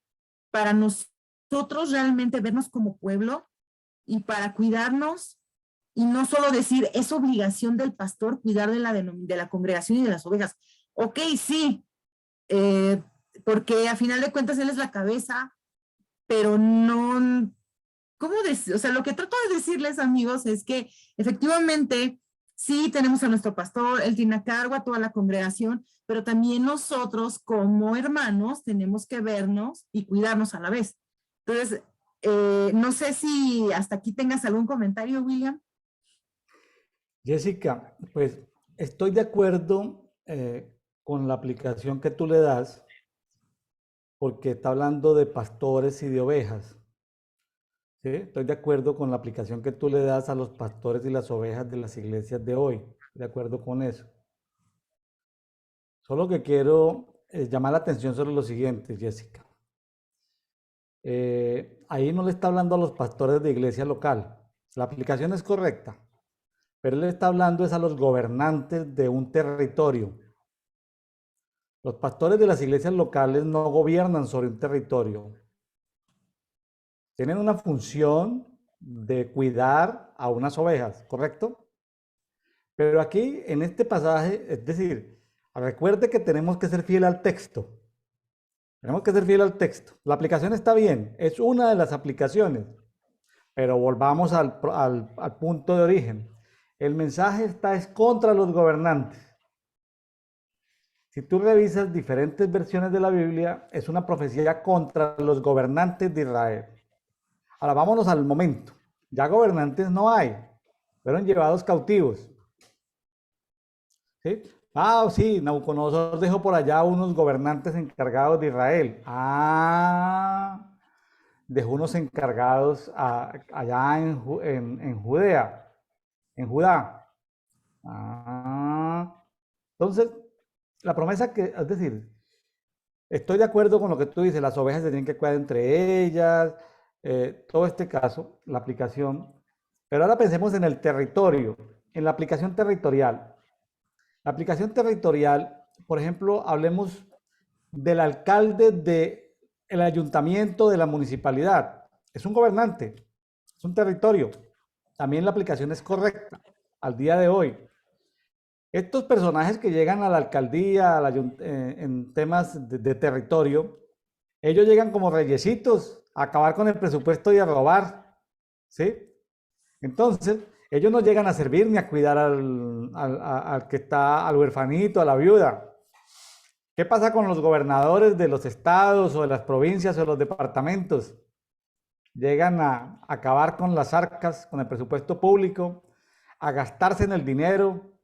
para nosotros realmente vernos como pueblo y para cuidarnos y no solo decir, es obligación del pastor cuidar de la congregación y de las ovejas. Ok, sí, porque a final de cuentas él es la cabeza, pero no, ¿cómo decir? O sea, lo que trato de decirles, amigos, es que efectivamente sí tenemos a nuestro pastor, él tiene a cargo a toda la congregación, pero también nosotros como hermanos tenemos que vernos y cuidarnos a la vez. Entonces, no sé si hasta aquí tengas algún comentario, William. Jessica, pues estoy de acuerdo con la aplicación que tú le das, porque está hablando de pastores y de ovejas. ¿Sí? Estoy de acuerdo con la aplicación que tú le das a los pastores y las ovejas de las iglesias de hoy. De acuerdo con eso. Solo que quiero llamar la atención sobre lo siguiente, Jessica. Ahí no le está hablando a los pastores de iglesia local. La aplicación es correcta, pero él le está hablando es a los gobernantes de un territorio. Los pastores de las iglesias locales no gobiernan sobre un territorio. Tienen una función de cuidar a unas ovejas, ¿correcto? Pero aquí, en este pasaje, es decir, recuerde que tenemos que ser fiel al texto. Tenemos que ser fiel al texto. La aplicación está bien, es una de las aplicaciones. Pero volvamos al punto de origen. El mensaje es contra los gobernantes. Si tú revisas diferentes versiones de la Biblia, es una profecía contra los gobernantes de Israel. Ahora vámonos al momento. Ya gobernantes no hay. Fueron llevados cautivos. ¿Sí? Ah, sí, Nabucodonosor dejó por allá unos gobernantes encargados de Israel. Ah, dejó unos encargados allá en Judea, en Judá. Ah, entonces, la promesa es decir, estoy de acuerdo con lo que tú dices, las ovejas se tienen que cuidar entre ellas, todo este caso, la aplicación. Pero ahora pensemos en el territorio, en la aplicación territorial. La aplicación territorial, por ejemplo, hablemos del alcalde del ayuntamiento de la municipalidad. Es un gobernante, es un territorio. También la aplicación es correcta al día de hoy. Estos personajes que llegan a la alcaldía en temas de territorio, ellos llegan como reyesitos a acabar con el presupuesto y a robar, ¿sí? Entonces, ellos no llegan a servir ni a cuidar al que está, al huerfanito, a la viuda. ¿Qué pasa con los gobernadores de los estados o de las provincias o de los departamentos? Llegan a acabar con las arcas, con el presupuesto público, a gastarse en el dinero,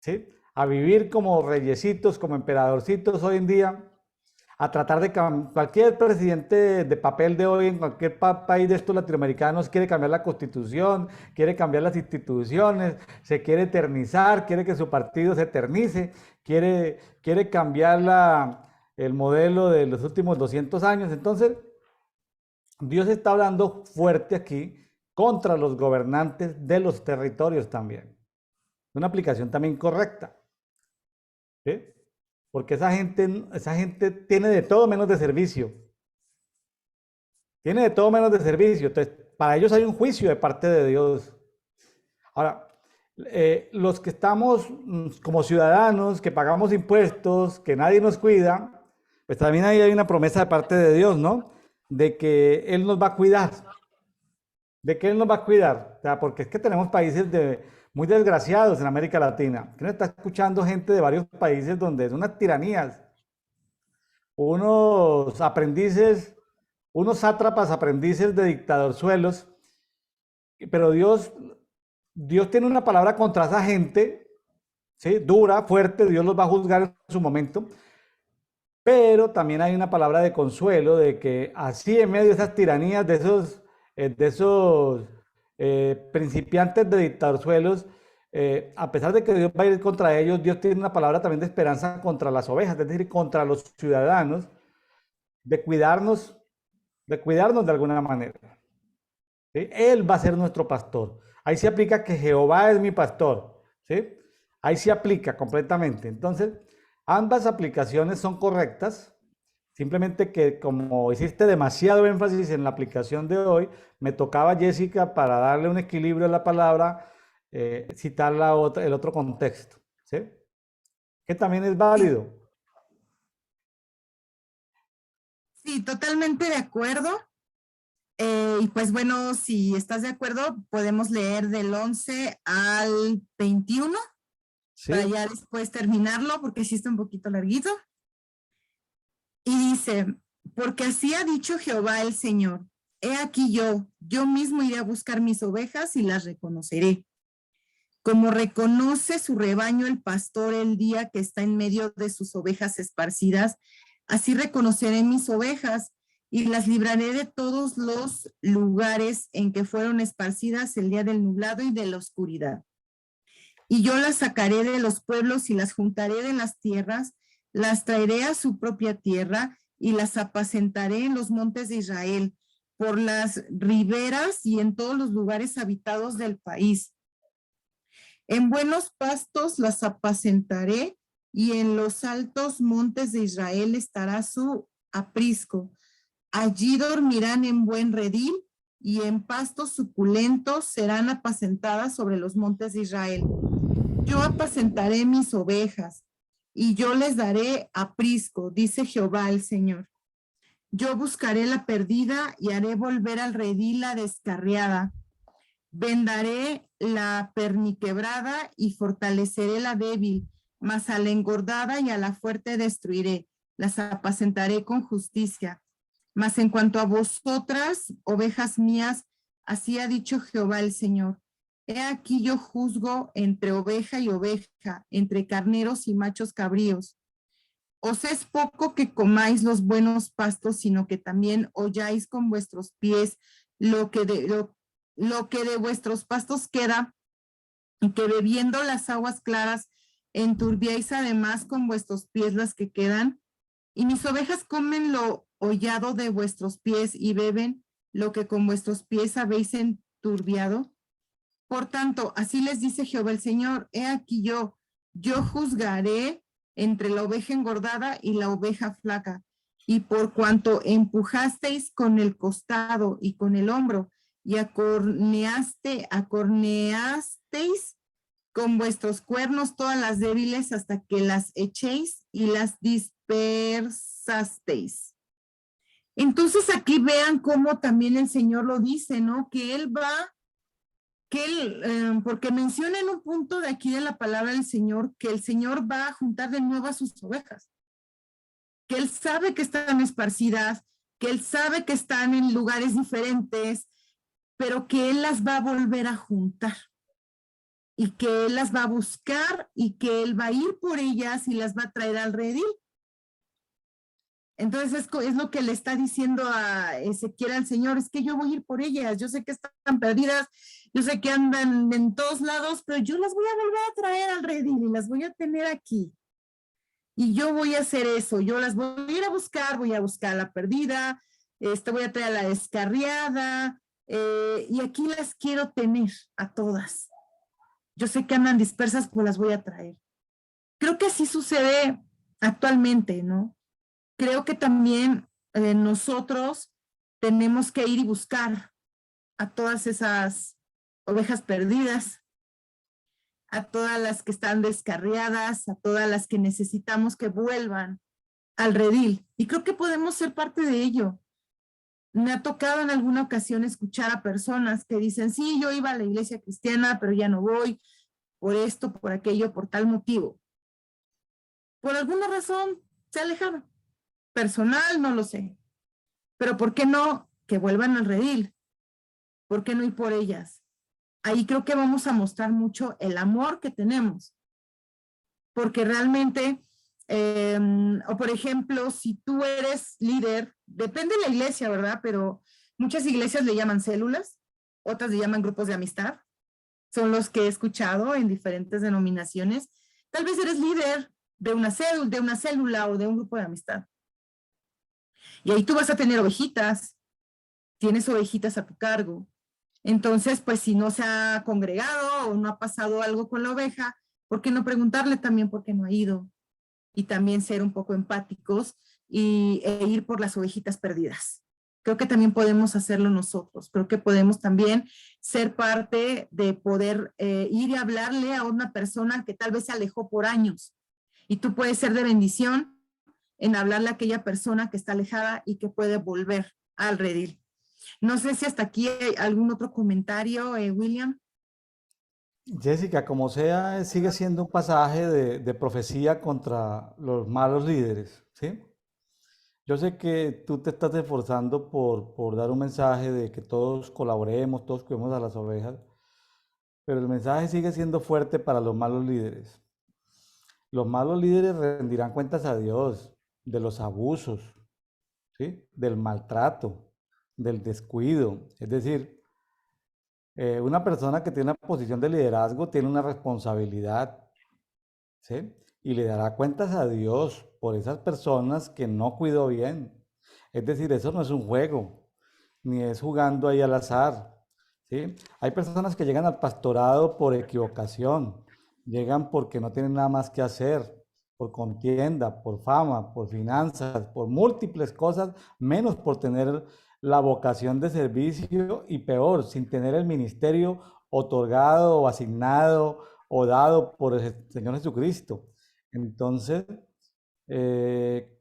¿sí? A vivir como reyesitos, como emperadorcitos hoy en día, a tratar de cualquier presidente de papel de hoy en cualquier país de estos latinoamericanos quiere cambiar la constitución, quiere cambiar las instituciones, se quiere eternizar, quiere que su partido se eternice, quiere cambiar el modelo de los últimos 200 años. Entonces, Dios está hablando fuerte aquí contra los gobernantes de los territorios también. Una aplicación también correcta, ¿sí? Porque esa gente tiene de todo menos de servicio. Tiene de todo menos de servicio. Entonces, para ellos hay un juicio de parte de Dios. Ahora, los que estamos como ciudadanos, que pagamos impuestos, que nadie nos cuida, pues también ahí hay una promesa de parte de Dios, ¿no? De que Él nos va a cuidar. De que Él nos va a cuidar. O sea, porque es que tenemos países muy desgraciados en América Latina. Que nos está escuchando gente de varios países donde es unas tiranías. Unos aprendices, unos sátrapas aprendices de dictadorzuelos. Pero Dios tiene una palabra contra esa gente, ¿sí? Dura, fuerte, Dios los va a juzgar en su momento. Pero también hay una palabra de consuelo de que así en medio de esas tiranías, de esos principiantes de dictadorzuelos, a pesar de que Dios va a ir contra ellos, Dios tiene una palabra también de esperanza contra las ovejas, es decir, contra los ciudadanos, de cuidarnos de alguna manera. ¿Sí? Él va a ser nuestro pastor. Ahí se aplica que Jehová es mi pastor, ¿sí? Ahí se aplica completamente. Entonces, ambas aplicaciones son correctas. Simplemente que como hiciste demasiado énfasis en la aplicación de hoy, me tocaba, Jessica, para darle un equilibrio a la palabra, citar el otro contexto, ¿sí? Que también es válido. Sí, totalmente de acuerdo. Y pues bueno, si estás de acuerdo, podemos leer del 11 al 21, ¿sí? Para ya después terminarlo, porque sí está un poquito larguito. Y dice, porque así ha dicho Jehová el Señor, he aquí yo mismo iré a buscar mis ovejas y las reconoceré. Como reconoce su rebaño el pastor el día que está en medio de sus ovejas esparcidas, así reconoceré mis ovejas y las libraré de todos los lugares en que fueron esparcidas el día del nublado y de la oscuridad. Y yo las sacaré de los pueblos y las juntaré de las tierras, las traeré a su propia tierra y las apacentaré en los montes de Israel, por las riberas y en todos los lugares habitados del país. En buenos pastos las apacentaré y en los altos montes de Israel estará su aprisco. Allí dormirán en buen redil y en pastos suculentos serán apacentadas sobre los montes de Israel. Yo apacentaré mis ovejas y yo les daré aprisco, dice Jehová el Señor. Yo buscaré la perdida y haré volver al redil la descarriada. Vendaré la perniquebrada y fortaleceré la débil, mas a la engordada y a la fuerte destruiré. Las apacentaré con justicia. Mas en cuanto a vosotras, ovejas mías, así ha dicho Jehová el Señor. He aquí yo juzgo entre oveja y oveja, entre carneros y machos cabríos. Os es poco que comáis los buenos pastos, sino que también holláis con vuestros pies lo que de vuestros pastos queda, y que bebiendo las aguas claras enturbiáis además con vuestros pies las que quedan. Y mis ovejas comen lo hollado de vuestros pies y beben lo que con vuestros pies habéis enturbiado. Por tanto, así les dice Jehová el Señor, he aquí yo juzgaré entre la oveja engordada y la oveja flaca, y por cuanto empujasteis con el costado y con el hombro, y acorneasteis con vuestros cuernos todas las débiles hasta que las echéis y las dispersasteis. Entonces aquí vean cómo también el Señor lo dice, ¿no? Que Él va porque menciona en un punto de aquí de la palabra del Señor que el Señor va a juntar de nuevo a sus ovejas, que Él sabe que están esparcidas, que Él sabe que están en lugares diferentes, pero que Él las va a volver a juntar y que Él las va a buscar y que Él va a ir por ellas y las va a traer al redil. Entonces es lo que le está diciendo a Ezequiel al Señor, es que yo voy a ir por ellas, yo sé que están perdidas, yo sé que andan en todos lados, pero yo las voy a volver a traer al redil y las voy a tener aquí. Y yo voy a hacer eso, yo las voy a ir a buscar, voy a buscar a la perdida, voy a traer a la descarriada, y aquí las quiero tener a todas. Yo sé que andan dispersas, pues las voy a traer. Creo que así sucede actualmente, ¿no? Creo que también nosotros tenemos que ir y buscar a todas esas ovejas perdidas, a todas las que están descarriadas, a todas las que necesitamos que vuelvan al redil. Y creo que podemos ser parte de ello. Me ha tocado en alguna ocasión escuchar a personas que dicen, sí, yo iba a la iglesia cristiana, pero ya no voy por esto, por aquello, por tal motivo. Por alguna razón se alejaron. Personal, no lo sé. Pero ¿por qué no que vuelvan al redil? ¿Por qué no ir por ellas? Ahí creo que vamos a mostrar mucho el amor que tenemos. Porque realmente, o por ejemplo, si tú eres líder, depende de la iglesia, ¿verdad? Pero muchas iglesias le llaman células, otras le llaman grupos de amistad. Son los que he escuchado en diferentes denominaciones. Tal vez eres líder de una célula o de un grupo de amistad. Y ahí tú vas a tener ovejitas, tienes ovejitas a tu cargo. Entonces, pues si no se ha congregado o no ha pasado algo con la oveja, ¿por qué no preguntarle también por qué no ha ido? Y también ser un poco empáticos e ir por las ovejitas perdidas. Creo que también podemos hacerlo nosotros. Creo que podemos también ser parte de poder ir y hablarle a una persona que tal vez se alejó por años. Y tú puedes ser de bendición en hablarle a aquella persona que está alejada y que puede volver al redil. No sé si hasta aquí hay algún otro comentario, William. Jessica, como sea, sigue siendo un pasaje de profecía contra los malos líderes, ¿sí? Yo sé que tú te estás esforzando por dar un mensaje de que todos colaboremos, todos cuidemos a las ovejas, pero el mensaje sigue siendo fuerte para los malos líderes. Los malos líderes rendirán cuentas a Dios de los abusos, ¿sí? Del maltrato, del descuido. Es decir, una persona que tiene una posición de liderazgo tiene una responsabilidad, ¿sí? Y le dará cuentas a Dios por esas personas que no cuidó bien. Es decir, eso no es un juego, ni es jugando ahí al azar, ¿sí? Hay personas que llegan al pastorado por equivocación, llegan porque no tienen nada más que hacer, por contienda, por fama, por finanzas, por múltiples cosas, menos por tener la vocación de servicio y peor, sin tener el ministerio otorgado o asignado o dado por el Señor Jesucristo. Entonces, eh,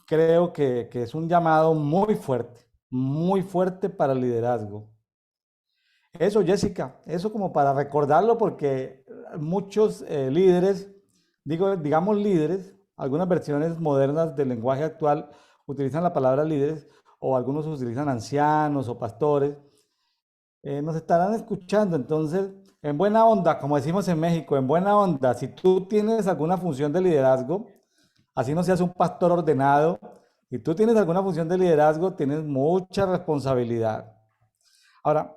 creo que es un llamado muy fuerte para el liderazgo. Eso, Jessica, eso como para recordarlo porque muchos líderes, digamos líderes, algunas versiones modernas del lenguaje actual utilizan la palabra líderes o algunos utilizan ancianos o pastores, nos estarán escuchando. Entonces, en buena onda, como decimos en México, en buena onda, si tú tienes alguna función de liderazgo, así no seas un pastor ordenado, si tú tienes alguna función de liderazgo, tienes mucha responsabilidad. Ahora,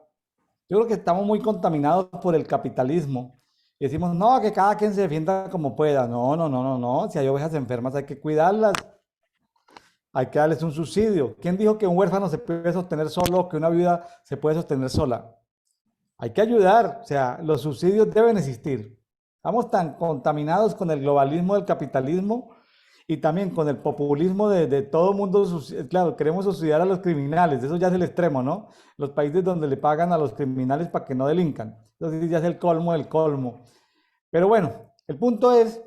yo creo que estamos muy contaminados por el capitalismo. Y decimos, no, que cada quien se defienda como pueda. No, no, no, no, no. Si hay ovejas enfermas hay que cuidarlas. Hay que darles un subsidio. ¿Quién dijo que un huérfano se puede sostener solo, que una viuda se puede sostener sola? Hay que ayudar. O sea, los subsidios deben existir. Estamos tan contaminados con el globalismo del capitalismo y también con el populismo de todo el mundo. Claro, queremos subsidiar a los criminales. Eso ya es el extremo, ¿no? Los países donde le pagan a los criminales para que no delincan. Entonces ya es el colmo del colmo. Pero bueno, el punto es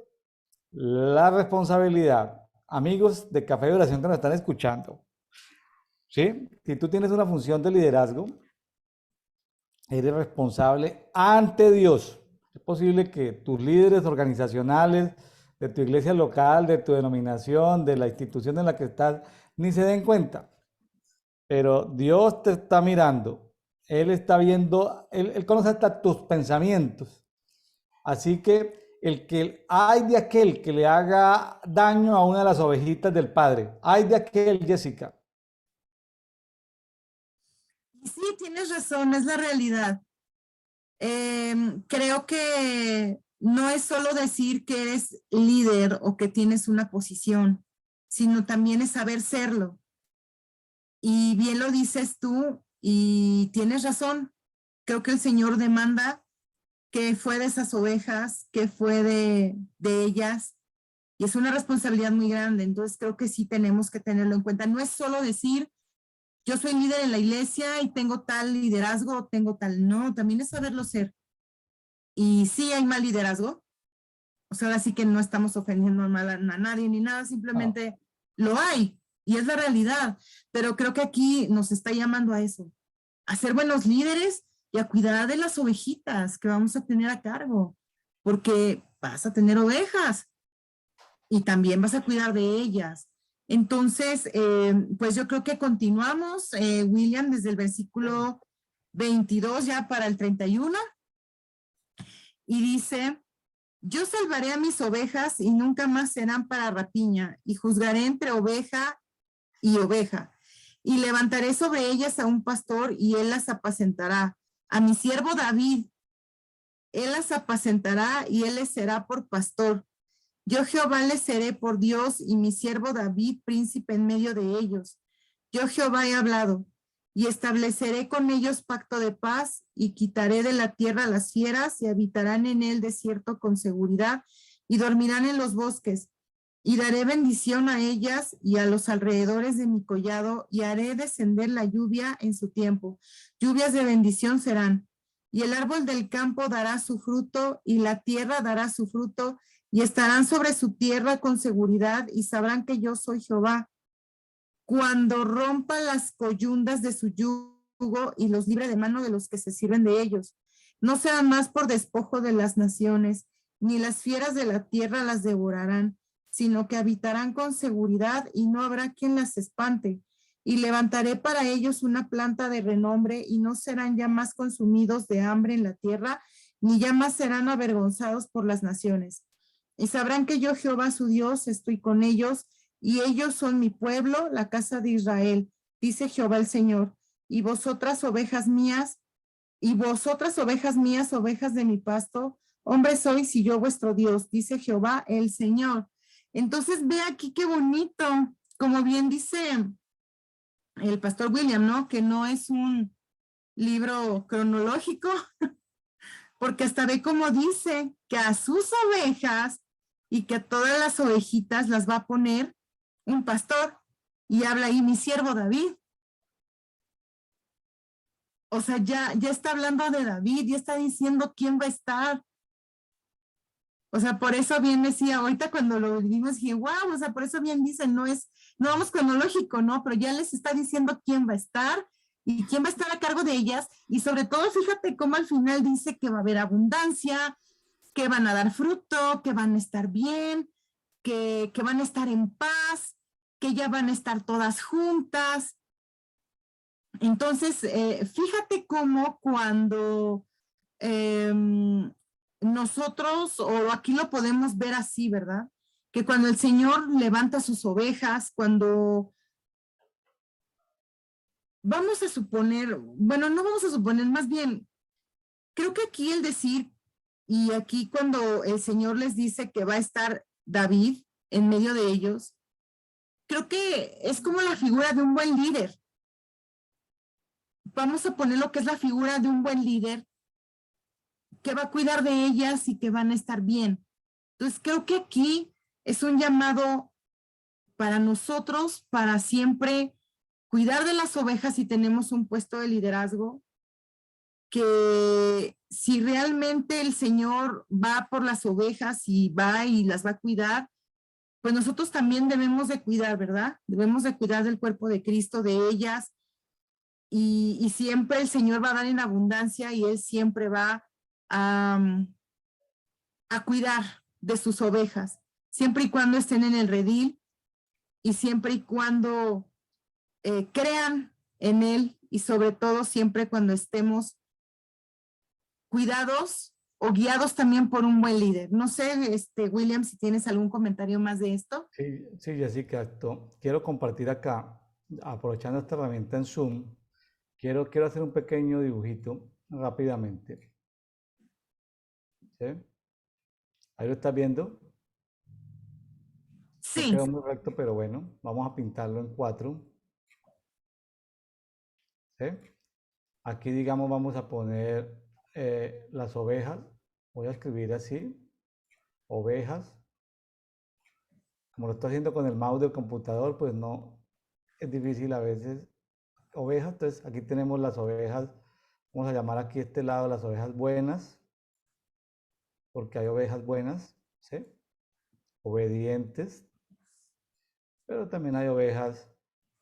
la responsabilidad. Amigos de Café de Oración que nos están escuchando, ¿sí? Si tú tienes una función de liderazgo, eres responsable ante Dios. Es posible que tus líderes organizacionales, de tu iglesia local, de tu denominación, de la institución en la que estás, ni se den cuenta. Pero Dios te está mirando. Él está viendo, Él conoce hasta tus pensamientos. Así que hay de aquel que le haga daño a una de las ovejitas del Padre. Hay de aquel, Jessica. Sí, tienes razón, es la realidad. Creo que no es solo decir que eres líder o que tienes una posición, sino también es saber serlo. Y bien lo dices tú y tienes razón. Creo que el Señor demanda que fue de esas ovejas, que fue de ellas, y es una responsabilidad muy grande. Entonces creo que sí tenemos que tenerlo en cuenta. No es solo decir, yo soy líder en la iglesia y tengo tal liderazgo, tengo tal, no, también es saberlo ser. Y sí hay mal liderazgo, o sea, ahora sí que no estamos ofendiendo mal a nadie ni nada, No. simplemente lo hay y es la realidad. Pero creo que aquí nos está llamando a eso, a ser buenos líderes y a cuidar de las ovejitas que vamos a tener a cargo, porque vas a tener ovejas y también vas a cuidar de ellas. Entonces, pues yo creo que continuamos, William, desde el versículo 22 ya para el 31, y dice, yo salvaré a mis ovejas y nunca más serán para rapiña, y juzgaré entre oveja y oveja, y levantaré sobre ellas a un pastor y él las apacentará. A mi siervo David, él las apacentará y él les será por pastor. Yo Jehová les seré por Dios y mi siervo David príncipe en medio de ellos. Yo Jehová he hablado y estableceré con ellos pacto de paz y quitaré de la tierra las fieras y habitarán en el desierto con seguridad y dormirán en los bosques. Y daré bendición a ellas y a los alrededores de mi collado y haré descender la lluvia en su tiempo. Lluvias de bendición serán. Y el árbol del campo dará su fruto y la tierra dará su fruto y estarán sobre su tierra con seguridad y sabrán que yo soy Jehová. Cuando rompa las coyundas de su yugo y los libre de mano de los que se sirven de ellos, no serán más por despojo de las naciones, ni las fieras de la tierra las devorarán, sino que habitarán con seguridad y no habrá quien las espante. Y levantaré para ellos una planta de renombre y no serán ya más consumidos de hambre en la tierra, ni ya más serán avergonzados por las naciones. Y sabrán que yo, Jehová su Dios, estoy con ellos, y ellos son mi pueblo, la casa de Israel, dice Jehová el Señor. Y vosotras ovejas mías, ovejas de mi pasto, hombres sois y yo vuestro Dios, dice Jehová el Señor. Entonces ve aquí qué bonito, como bien dice el pastor William, ¿no? Que no es un libro cronológico, porque hasta ve como dice que a sus ovejas y que a todas las ovejitas las va a poner un pastor, y habla ahí mi siervo David. O sea, ya está hablando de David, ya está diciendo quién va a estar. O sea, por eso bien decía, ahorita cuando lo vimos dije, wow, o sea, por eso bien dicen, no vamos cronológico, ¿no? Pero ya les está diciendo quién va a estar y quién va a estar a cargo de ellas. Y sobre todo, fíjate cómo al final dice que va a haber abundancia, que van a dar fruto, que van a estar bien, que van a estar en paz, que ya van a estar todas juntas. Entonces, fíjate cómo cuando nosotros, o aquí lo podemos ver así, ¿verdad? Que cuando el Señor levanta sus ovejas, cuando vamos a suponer, bueno, no vamos a suponer, más bien, creo que aquí el decir, y aquí cuando el Señor les dice que va a estar David en medio de ellos, creo que es como la figura de un buen líder. Vamos a poner lo que es la figura de un buen líder que va a cuidar de ellas y que van a estar bien. Entonces, creo que aquí es un llamado para nosotros, para siempre cuidar de las ovejas si tenemos un puesto de liderazgo, que si realmente el Señor va por las ovejas y va y las va a cuidar, pues nosotros también debemos de cuidar, ¿verdad? Debemos de cuidar del cuerpo de Cristo, de ellas, y siempre el Señor va a dar en abundancia y Él siempre va a, a cuidar de sus ovejas, siempre y cuando estén en el redil y siempre y cuando crean en Él y sobre todo siempre cuando estemos cuidados o guiados también por un buen líder. No sé, William, si tienes algún comentario más de esto. Sí, sí, Jessica, quiero compartir acá, aprovechando esta herramienta en Zoom, quiero hacer un pequeño dibujito rápidamente. ¿Sí? Ahí lo estás viendo. No Sí, quedó muy recto, pero bueno, vamos a pintarlo en 4. ¿Sí? Aquí, digamos, vamos a poner las ovejas. Voy a escribir así, ovejas. Como lo estoy haciendo con el mouse del computador, pues no, es difícil a veces. Ovejas, entonces aquí tenemos las ovejas. Vamos a llamar aquí a este lado las ovejas buenas, porque hay ovejas buenas, ¿sí? Obedientes, pero también hay ovejas,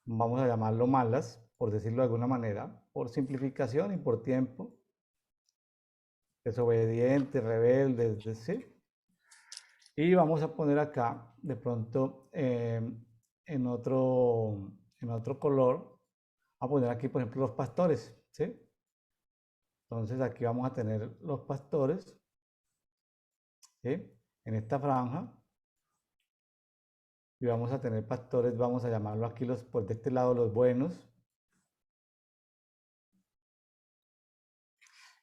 vamos a llamarlo malas, por decirlo de alguna manera, por simplificación y por tiempo, desobedientes, rebeldes, ¿sí? Y vamos a poner acá, de pronto, en otro color, a poner aquí, por ejemplo, los pastores, ¿sí? Entonces aquí vamos a tener los pastores, ¿sí? En esta franja. Y vamos a tener pastores, vamos a llamarlo aquí pues de este lado los buenos.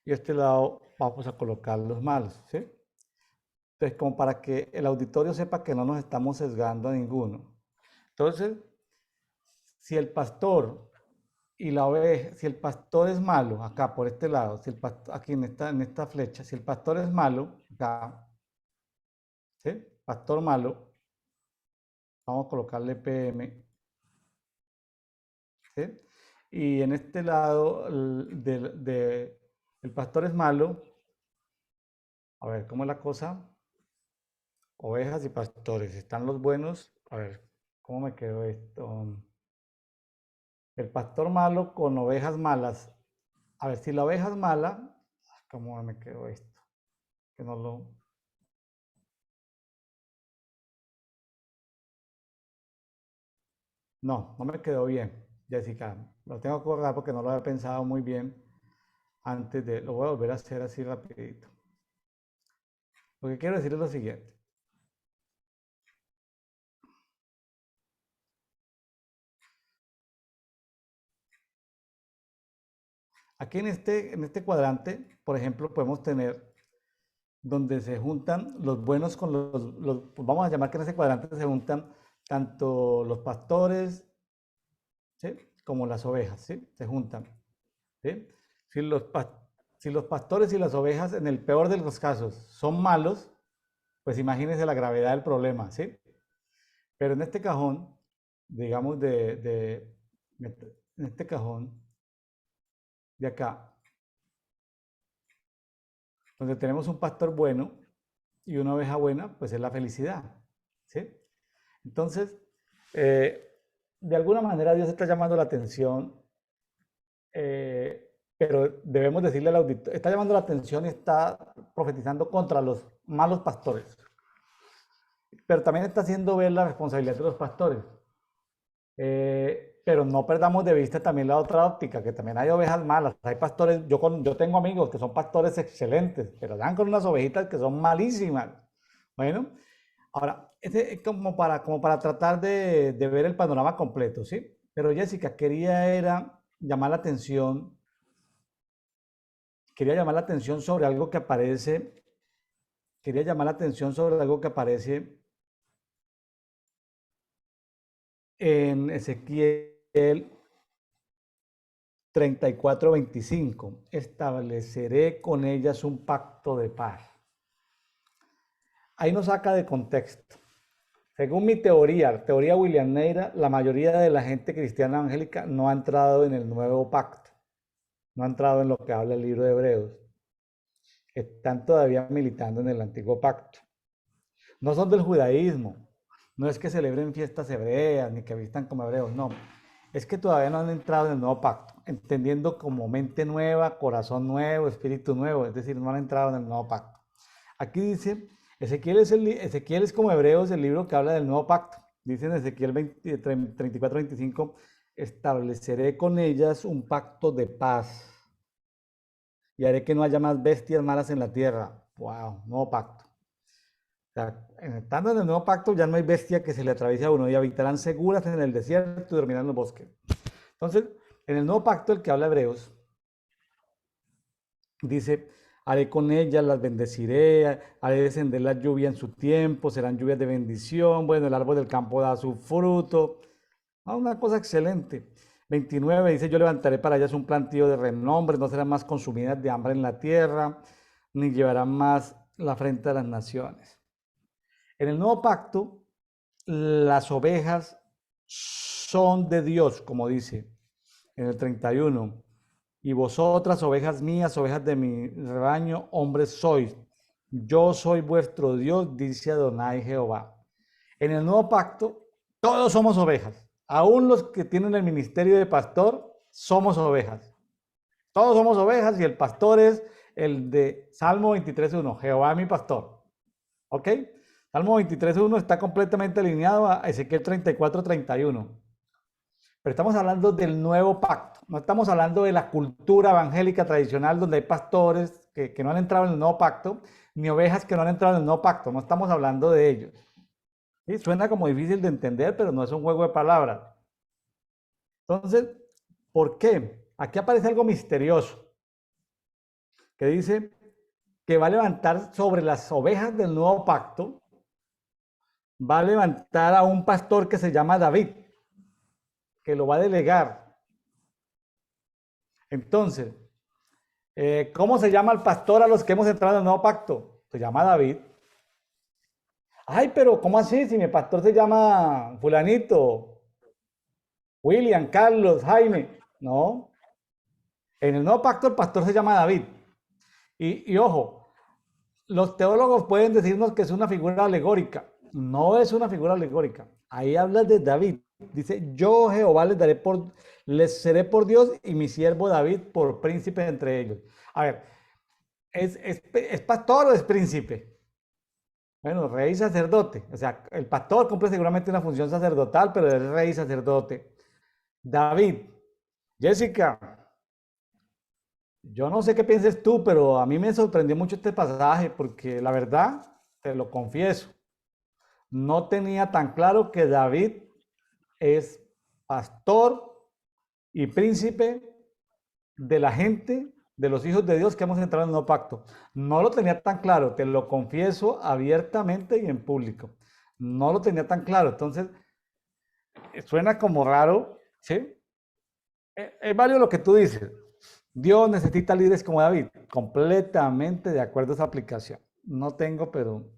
Y este lado vamos a colocar los malos, ¿sí? Entonces, como para que el auditorio sepa que no nos estamos sesgando a ninguno. Entonces, si el pastor y la oveja, si el pastor es malo, acá por este lado, si el pastor, aquí en esta flecha, si el pastor es malo, acá, ¿sí? Pastor malo, vamos a colocarle PM, ¿sí? Y en este lado el pastor es malo, a ver, ¿cómo es la cosa? Ovejas y pastores, están los buenos, a ver, ¿cómo me quedó esto? El pastor malo con ovejas malas. A ver, si la oveja es mala, ¿cómo me quedó esto? Que no lo... No, no me quedó bien, Jessica. Lo tengo que acordar porque no lo había pensado muy bien antes de... Lo voy a volver a hacer así rapidito. Lo que quiero decir es lo siguiente. Aquí en este cuadrante, por ejemplo, podemos tener donde se juntan los buenos con pues vamos a llamar que en ese cuadrante se juntan tanto los pastores, ¿sí? Como las ovejas, ¿sí? Se juntan, ¿sí? Si los pastores y las ovejas, en el peor de los casos, son malos, pues imagínense la gravedad del problema, ¿sí? Pero en este cajón, digamos, en este cajón de acá, donde tenemos un pastor bueno, y una oveja buena, pues es la felicidad, ¿sí? Entonces, de alguna manera Dios está llamando la atención, pero debemos decirle al auditor, está llamando la atención y está profetizando contra los malos pastores, pero también está haciendo ver la responsabilidad de los pastores. Pero no perdamos de vista también la otra óptica, que también hay ovejas malas. Hay pastores, yo tengo amigos que son pastores excelentes, pero dan con unas ovejitas que son malísimas. Bueno, ahora, es como para tratar de ver el panorama completo, ¿sí? Pero Jessica era llamar la atención, quería llamar la atención sobre algo que aparece, quería llamar la atención sobre algo que aparece en Ezequiel 34:25. Estableceré con ellas un pacto de paz. Ahí nos saca de contexto. Según mi teoría William Neira, la mayoría de la gente cristiana evangélica no ha entrado en el nuevo pacto, no ha entrado en lo que habla el libro de Hebreos. Están todavía militando en el antiguo pacto. No son del judaísmo, no es que celebren fiestas hebreas ni que vistan como hebreos, no. Es que todavía no han entrado en el nuevo pacto, entendiendo como mente nueva, corazón nuevo, espíritu nuevo, es decir, no han entrado en el nuevo pacto. Aquí dice, Ezequiel es como Hebreos el libro que habla del nuevo pacto. Dice en Ezequiel 34:25, estableceré con ellas un pacto de paz y haré que no haya más bestias malas en la tierra. Wow, nuevo pacto. O sea, estando en el nuevo pacto ya no hay bestia que se le atraviese a uno y habitarán seguras en el desierto y dormirán en los bosques. Entonces, en el nuevo pacto, el que habla Hebreos, dice, haré con ellas, las bendeciré, haré descender la lluvia en su tiempo, serán lluvias de bendición, bueno, el árbol del campo da su fruto. Una cosa excelente. 29 dice, yo levantaré para ellas un plantío de renombre, no serán más consumidas de hambre en la tierra, ni llevarán más la afrenta de las naciones. En el nuevo pacto, las ovejas son de Dios, como dice en el 31. Y vosotras, ovejas mías, ovejas de mi rebaño, hombres sois. Yo soy vuestro Dios, dice Adonai Jehová. En el nuevo pacto, todos somos ovejas. Aún los que tienen el ministerio de pastor, somos ovejas. Todos somos ovejas y el pastor es el de Salmo 23:1, Jehová mi pastor. ¿Ok? Salmo 23:1 está completamente alineado a Ezequiel 34:31. Pero estamos hablando del nuevo pacto, no estamos hablando de la cultura evangélica tradicional donde hay pastores que no han entrado en el nuevo pacto, ni ovejas que no han entrado en el nuevo pacto, no estamos hablando de ellos. ¿Sí? Suena como difícil de entender, pero no es un juego de palabras. Entonces, ¿por qué? Aquí aparece algo misterioso, que dice que va a levantar sobre las ovejas del nuevo pacto, va a levantar a un pastor que se llama David, que lo va a delegar. Entonces, ¿cómo se llama el pastor a los que hemos entrado en el nuevo pacto? Se llama David. Ay, pero ¿cómo así? Si mi pastor se llama fulanito, William, Carlos, Jaime. No. En el nuevo pacto el pastor se llama David. Y ojo, los teólogos pueden decirnos que es una figura alegórica. No es una figura alegórica. Ahí habla de David. Dice, yo Jehová les seré por Dios y mi siervo David por príncipe entre ellos. A ver, ¿es pastor o es príncipe? Bueno, rey y sacerdote. O sea, el pastor cumple seguramente una función sacerdotal, pero es rey y sacerdote. David, Jessica, yo no sé qué pienses tú, pero a mí me sorprendió mucho este pasaje porque la verdad, te lo confieso, no tenía tan claro que David es pastor y príncipe de la gente, de los hijos de Dios que hemos entrado en el nuevo pacto. No lo tenía tan claro, te lo confieso abiertamente y en público. No lo tenía tan claro. Entonces, suena como raro, ¿sí? Es válido lo que tú dices. Dios necesita líderes como David. Completamente de acuerdo a esa aplicación. No tengo, pero,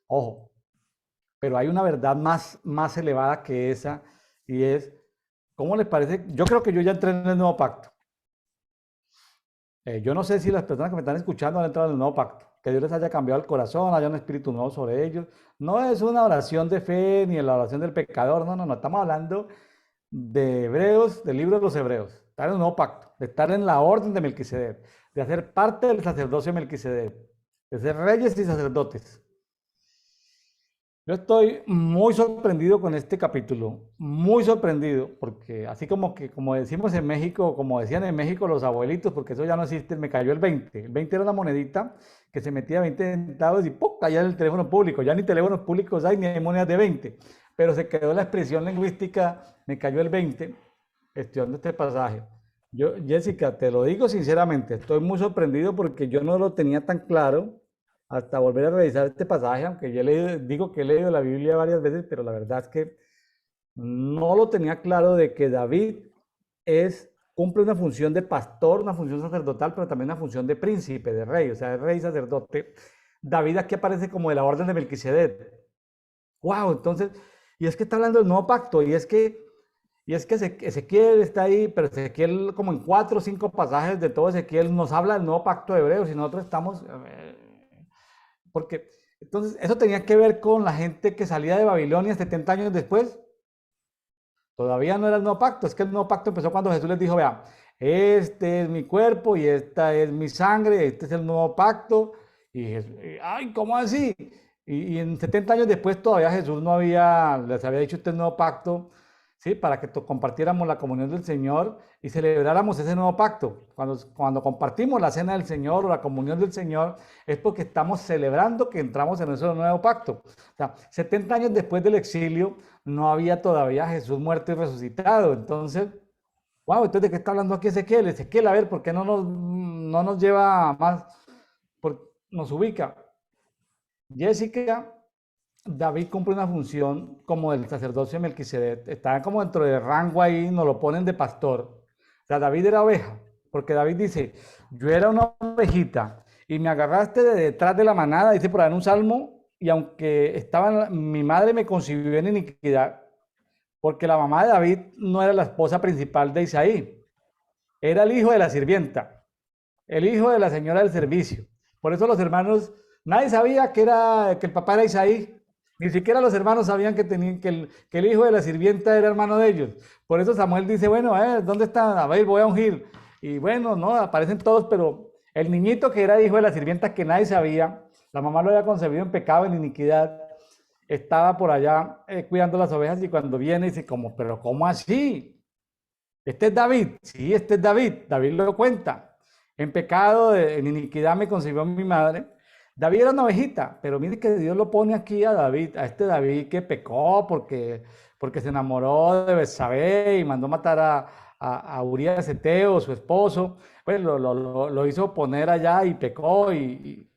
ojo, pero hay una verdad más elevada que esa y es, ¿cómo le parece? Yo creo que yo ya entré en el nuevo pacto. Yo no sé si las personas que me están escuchando han entrado en el nuevo pacto, que Dios les haya cambiado el corazón, haya un espíritu nuevo sobre ellos. No es una oración de fe ni la oración del pecador, no, no, no, estamos hablando de Hebreos, del libro de los Hebreos, estar en el nuevo pacto, de estar en la orden de Melquisedec, de hacer parte del sacerdocio de Melquisedec, de ser reyes y sacerdotes. Yo estoy muy sorprendido con este capítulo, muy sorprendido, porque así como que, como decimos en México, como decían en México los abuelitos, porque eso ya no existe, me cayó el 20. El 20 era una monedita que se metía 20 centavos y ¡pum! Caía en el teléfono público. Ya ni teléfonos públicos hay, ni hay monedas de 20. Pero se quedó la expresión lingüística, me cayó el 20, estudiando este pasaje. Yo, Jessica, te lo digo sinceramente, estoy muy sorprendido porque yo no lo tenía tan claro hasta volver a revisar este pasaje, aunque yo digo que he leído la Biblia varias veces, pero la verdad es que no lo tenía claro de que David cumple una función de pastor, una función sacerdotal, pero también una función de príncipe, de rey, o sea, de rey sacerdote. David aquí aparece como de la orden de Melquisedec. ¡Wow! Entonces, y es que está hablando del nuevo pacto, y es que Ezequiel está ahí, pero Ezequiel como en 4 o 5 pasajes de todo Ezequiel nos habla del nuevo pacto de Hebreos y nosotros estamos... porque entonces eso tenía que ver con la gente que salía de Babilonia 70 años después. Todavía no era el nuevo pacto, es que el nuevo pacto empezó cuando Jesús les dijo, vea, este es mi cuerpo y esta es mi sangre, este es el nuevo pacto. Y Jesús, ay, ¿cómo así? Y en 70 años después todavía Jesús les había dicho este nuevo pacto, ¿sí? Para que compartiéramos la comunión del Señor y celebráramos ese nuevo pacto. Cuando compartimos la cena del Señor o la comunión del Señor, es porque estamos celebrando que entramos en ese nuevo pacto. O sea, 70 años después del exilio, no había todavía Jesús muerto y resucitado. Entonces, wow, entonces ¿de qué está hablando aquí Ezequiel? Ezequiel, a ver, ¿por qué no nos lleva más, nos ubica? Jessica, David cumple una función como el sacerdocio de Melquisedec, está como dentro del rango ahí, nos lo ponen de pastor. O sea, David era oveja, porque David dice, yo era una ovejita y me agarraste de detrás de la manada, dice por ahí en un salmo, y aunque mi madre me concibió en iniquidad, porque la mamá de David no era la esposa principal de Isaí, era el hijo de la sirvienta, el hijo de la señora del servicio. Por eso los hermanos, nadie sabía que el papá era Isaí, ni siquiera los hermanos sabían que el hijo de la sirvienta era hermano de ellos. Por eso Samuel dice, bueno, ¿dónde está? A ver, voy a ungir. Y bueno, no, aparecen todos, pero el niñito que era hijo de la sirvienta que nadie sabía, la mamá lo había concebido en pecado, en iniquidad, estaba por allá cuidando las ovejas y cuando viene dice, pero ¿cómo así? Este es David, sí, este es David, David lo cuenta. En pecado, en iniquidad me concibió mi madre. David era una ovejita, pero mire que Dios lo pone aquí a David, a este David que pecó porque se enamoró de Betsabé y mandó matar a Urías Eteo, su esposo. Pues lo hizo poner allá y pecó y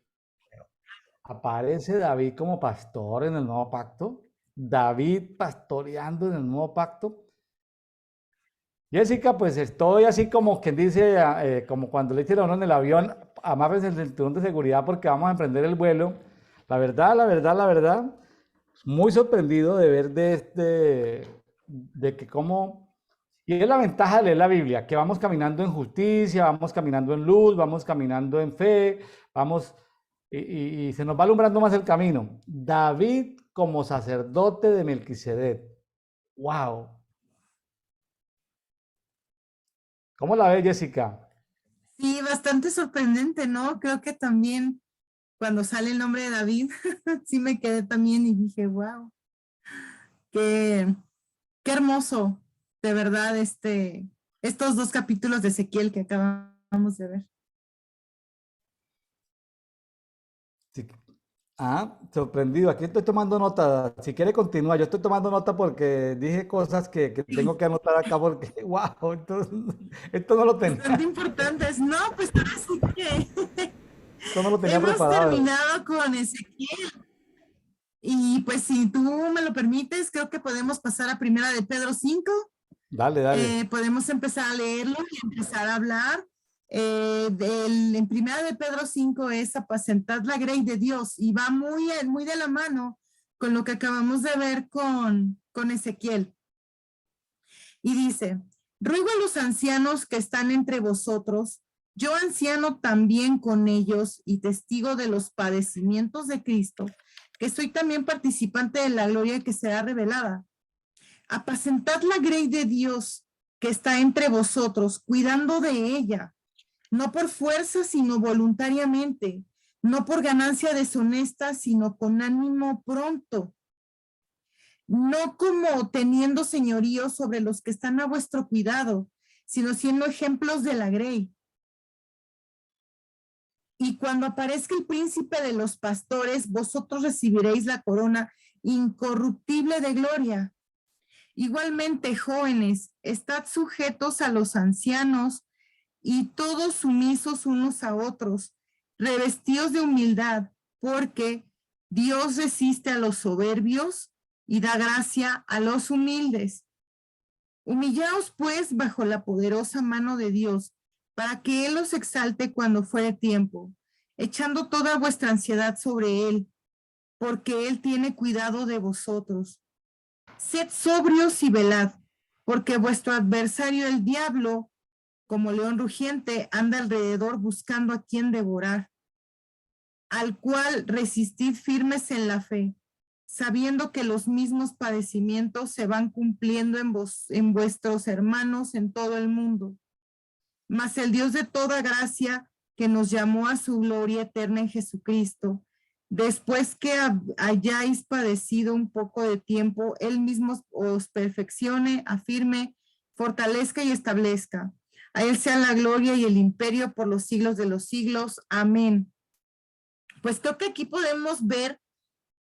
aparece David como pastor en el nuevo pacto. David pastoreando en el nuevo pacto. Jessica, pues estoy así como quien dice, como cuando le hicieron en el avión, amarres el cinturón de seguridad porque vamos a emprender el vuelo. La verdad, muy sorprendido de ver de que cómo, y es la ventaja de leer la Biblia, que vamos caminando en justicia, vamos caminando en luz, vamos caminando en fe, y se nos va alumbrando más el camino. David como sacerdote de Melquisedec. ¡Wow! ¿Cómo la ves, Jessica? Sí, bastante sorprendente, ¿no? Creo que también cuando sale el nombre de David, sí me quedé también y dije, wow, qué, qué hermoso, de verdad, estos 2 capítulos de Ezequiel que acabamos de ver. Sí. Ah, sorprendido. Aquí estoy tomando nota. Si quiere continúa, yo estoy tomando nota porque dije cosas que tengo que anotar acá porque, wow, esto no lo Bastante tenía, importantes. No, pues ahora sí que esto no lo tenía hemos preparado. terminado con Ezequiel. Y pues si tú me lo permites, creo que podemos pasar a Primera de Pedro 5. Dale, dale. Podemos empezar a leerlo y empezar a hablar. En Primera de Pedro 5 es apacentad la grey de Dios y va muy de la mano con lo que acabamos de ver con Ezequiel. Y dice, ruego a los ancianos que están entre vosotros yo anciano también con ellos y testigo de los padecimientos de Cristo, que soy también participante de la gloria que será revelada. Apacentad la grey de Dios que está entre vosotros, cuidando de ella, no por fuerza, sino voluntariamente, no por ganancia deshonesta, sino con ánimo pronto, no como teniendo señorío sobre los que están a vuestro cuidado, sino siendo ejemplos de la grey. Y cuando aparezca el príncipe de los pastores, vosotros recibiréis la corona incorruptible de gloria. Igualmente, jóvenes, estad sujetos a los ancianos y todos sumisos unos a otros, revestidos de humildad, porque Dios resiste a los soberbios y da gracia a los humildes. Humillaos pues bajo la poderosa mano de Dios, para que Él los exalte cuando fuere tiempo, echando toda vuestra ansiedad sobre Él, porque Él tiene cuidado de vosotros. Sed sobrios y velad, porque vuestro adversario el diablo, como león rugiente, anda alrededor buscando a quien devorar, al cual resistid firmes en la fe, sabiendo que los mismos padecimientos se van cumpliendo en vuestros hermanos en todo el mundo. Mas el Dios de toda gracia, que nos llamó a su gloria eterna en Jesucristo, después que hayáis padecido un poco de tiempo, Él mismo os perfeccione, afirme, fortalezca y establezca. A Él sea la gloria y el imperio por los siglos de los siglos. Amén. Pues creo que aquí podemos ver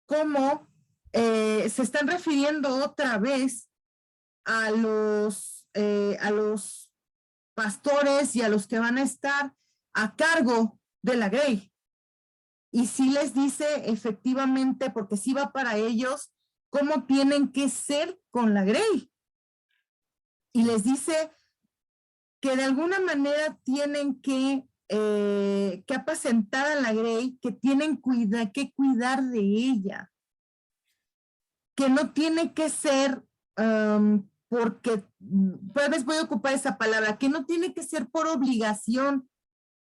cómo se están refiriendo otra vez a los pastores y a los que van a estar a cargo de la grey. Y sí les dice efectivamente, porque sí va para ellos, cómo tienen que ser con la grey. Y les dice que de alguna manera tienen que apacentar a la grey, que tienen que cuidar de ella, que no tiene que ser porque, tal vez voy a ocupar esa palabra, que no tiene que ser por obligación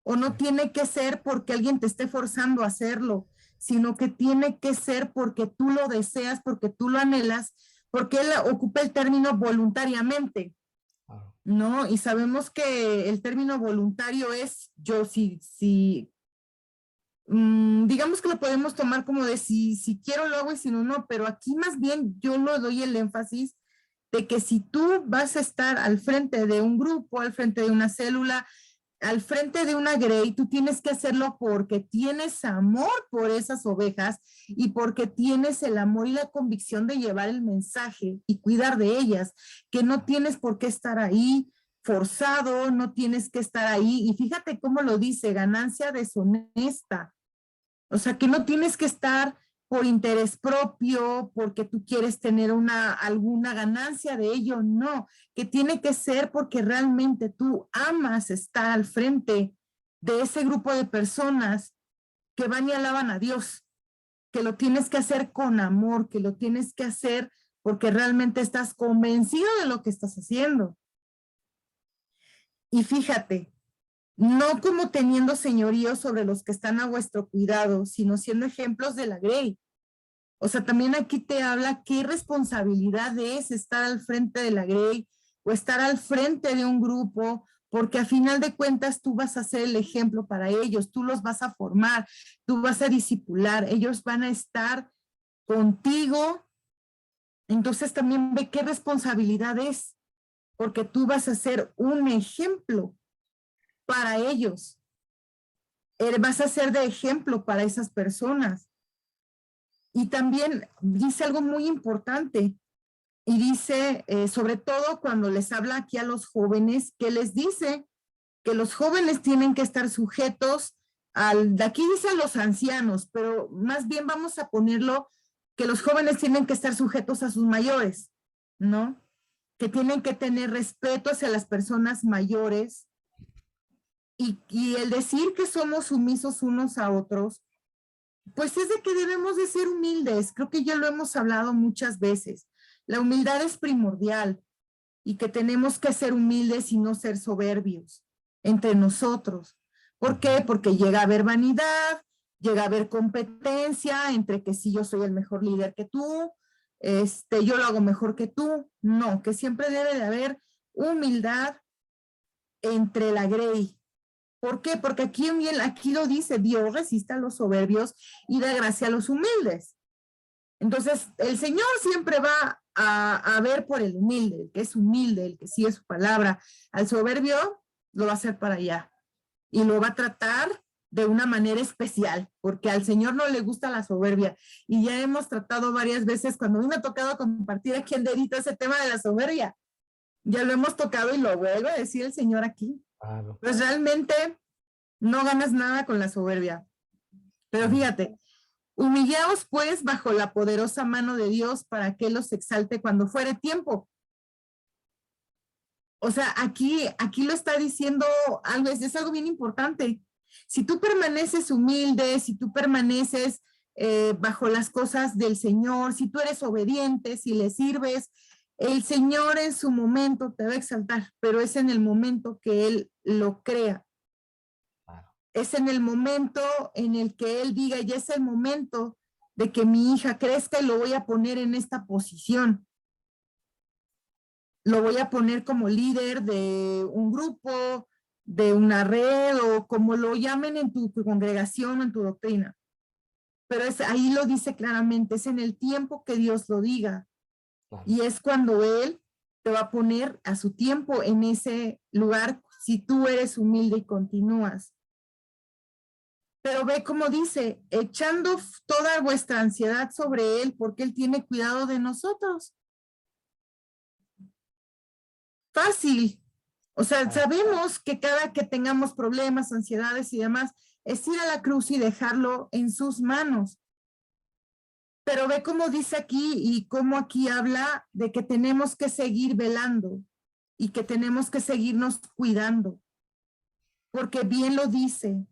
o no tiene que ser porque alguien te esté forzando a hacerlo, sino que tiene que ser porque tú lo deseas, porque tú lo anhelas, porque él ocupa el término voluntariamente, ¿no? Y sabemos que el término voluntario es, digamos que lo podemos tomar como de si quiero lo hago y si no, no, pero aquí más bien yo lo doy el énfasis de que si tú vas a estar al frente de un grupo, al frente de una célula, al frente de una grey, tú tienes que hacerlo porque tienes amor por esas ovejas y porque tienes el amor y la convicción de llevar el mensaje y cuidar de ellas, que no tienes por qué estar ahí forzado, no tienes que estar ahí. Y fíjate cómo lo dice, ganancia deshonesta. O sea, que no tienes que estar por interés propio, porque tú quieres tener alguna ganancia de ello, no, que tiene que ser porque realmente tú amas estar al frente de ese grupo de personas que van y alaban a Dios, que lo tienes que hacer con amor, que lo tienes que hacer porque realmente estás convencido de lo que estás haciendo. Y fíjate, no como teniendo señorío sobre los que están a vuestro cuidado, sino siendo ejemplos de la grey. O sea, también aquí te habla qué responsabilidad es estar al frente de la grey o estar al frente de un grupo, porque a final de cuentas tú vas a ser el ejemplo para ellos, tú los vas a formar, tú vas a discipular, ellos van a estar contigo. Entonces también ve qué responsabilidad es, porque tú vas a ser un ejemplo para ellos. Vas a ser de ejemplo para esas personas. Y también dice algo muy importante, y dice, sobre todo cuando les habla aquí a los jóvenes, que les dice que los jóvenes tienen que estar sujetos de aquí dice a los ancianos, pero más bien vamos a ponerlo que los jóvenes tienen que estar sujetos a sus mayores, ¿no? Que tienen que tener respeto hacia las personas mayores, y el decir que somos sumisos unos a otros, pues es de que debemos de ser humildes. Creo que ya lo hemos hablado muchas veces. La humildad es primordial y que tenemos que ser humildes y no ser soberbios. entre nosotros. ¿Por qué? Porque llega a haber vanidad, llega a haber competencia entre que si yo soy el mejor líder que tú, yo lo hago mejor que tú. No, que siempre debe de haber humildad entre la grey. ¿Por qué? Porque aquí lo dice, Dios resiste a los soberbios y da gracia a los humildes. Entonces, el Señor siempre va a ver por el humilde, el que es humilde, el que sigue su palabra. Al soberbio lo va a hacer para allá y lo va a tratar de una manera especial, porque al Señor no le gusta la soberbia. Y ya hemos tratado varias veces, cuando a mí me ha tocado compartir aquí en Dedito ese tema de la soberbia, ya lo hemos tocado y lo vuelve a decir el Señor aquí. Claro. Pues realmente no ganas nada con la soberbia. Pero fíjate, humillaos pues bajo la poderosa mano de Dios para que los exalte cuando fuere tiempo. O sea, aquí lo está diciendo algo, es algo bien importante. Si tú permaneces humilde, si tú permaneces bajo las cosas del Señor, si tú eres obediente, si le sirves, el Señor en su momento te va a exaltar, pero es en el momento que Él lo crea. Es en el momento en el que Él diga, ya es el momento de que mi hija crezca y lo voy a poner en esta posición. Lo voy a poner como líder de un grupo, de una red o como lo llamen en tu congregación o en tu doctrina. Pero ahí lo dice claramente, es en el tiempo que Dios lo diga. Y es cuando Él te va a poner a su tiempo en ese lugar si tú eres humilde y continúas. Pero ve cómo dice, echando toda vuestra ansiedad sobre Él porque Él tiene cuidado de nosotros. Fácil. O sea, sabemos que cada que tengamos problemas, ansiedades y demás, es ir a la cruz y dejarlo en sus manos. Pero ve cómo dice aquí y cómo aquí habla de que tenemos que seguir velando y que tenemos que seguirnos cuidando. Porque bien lo dice,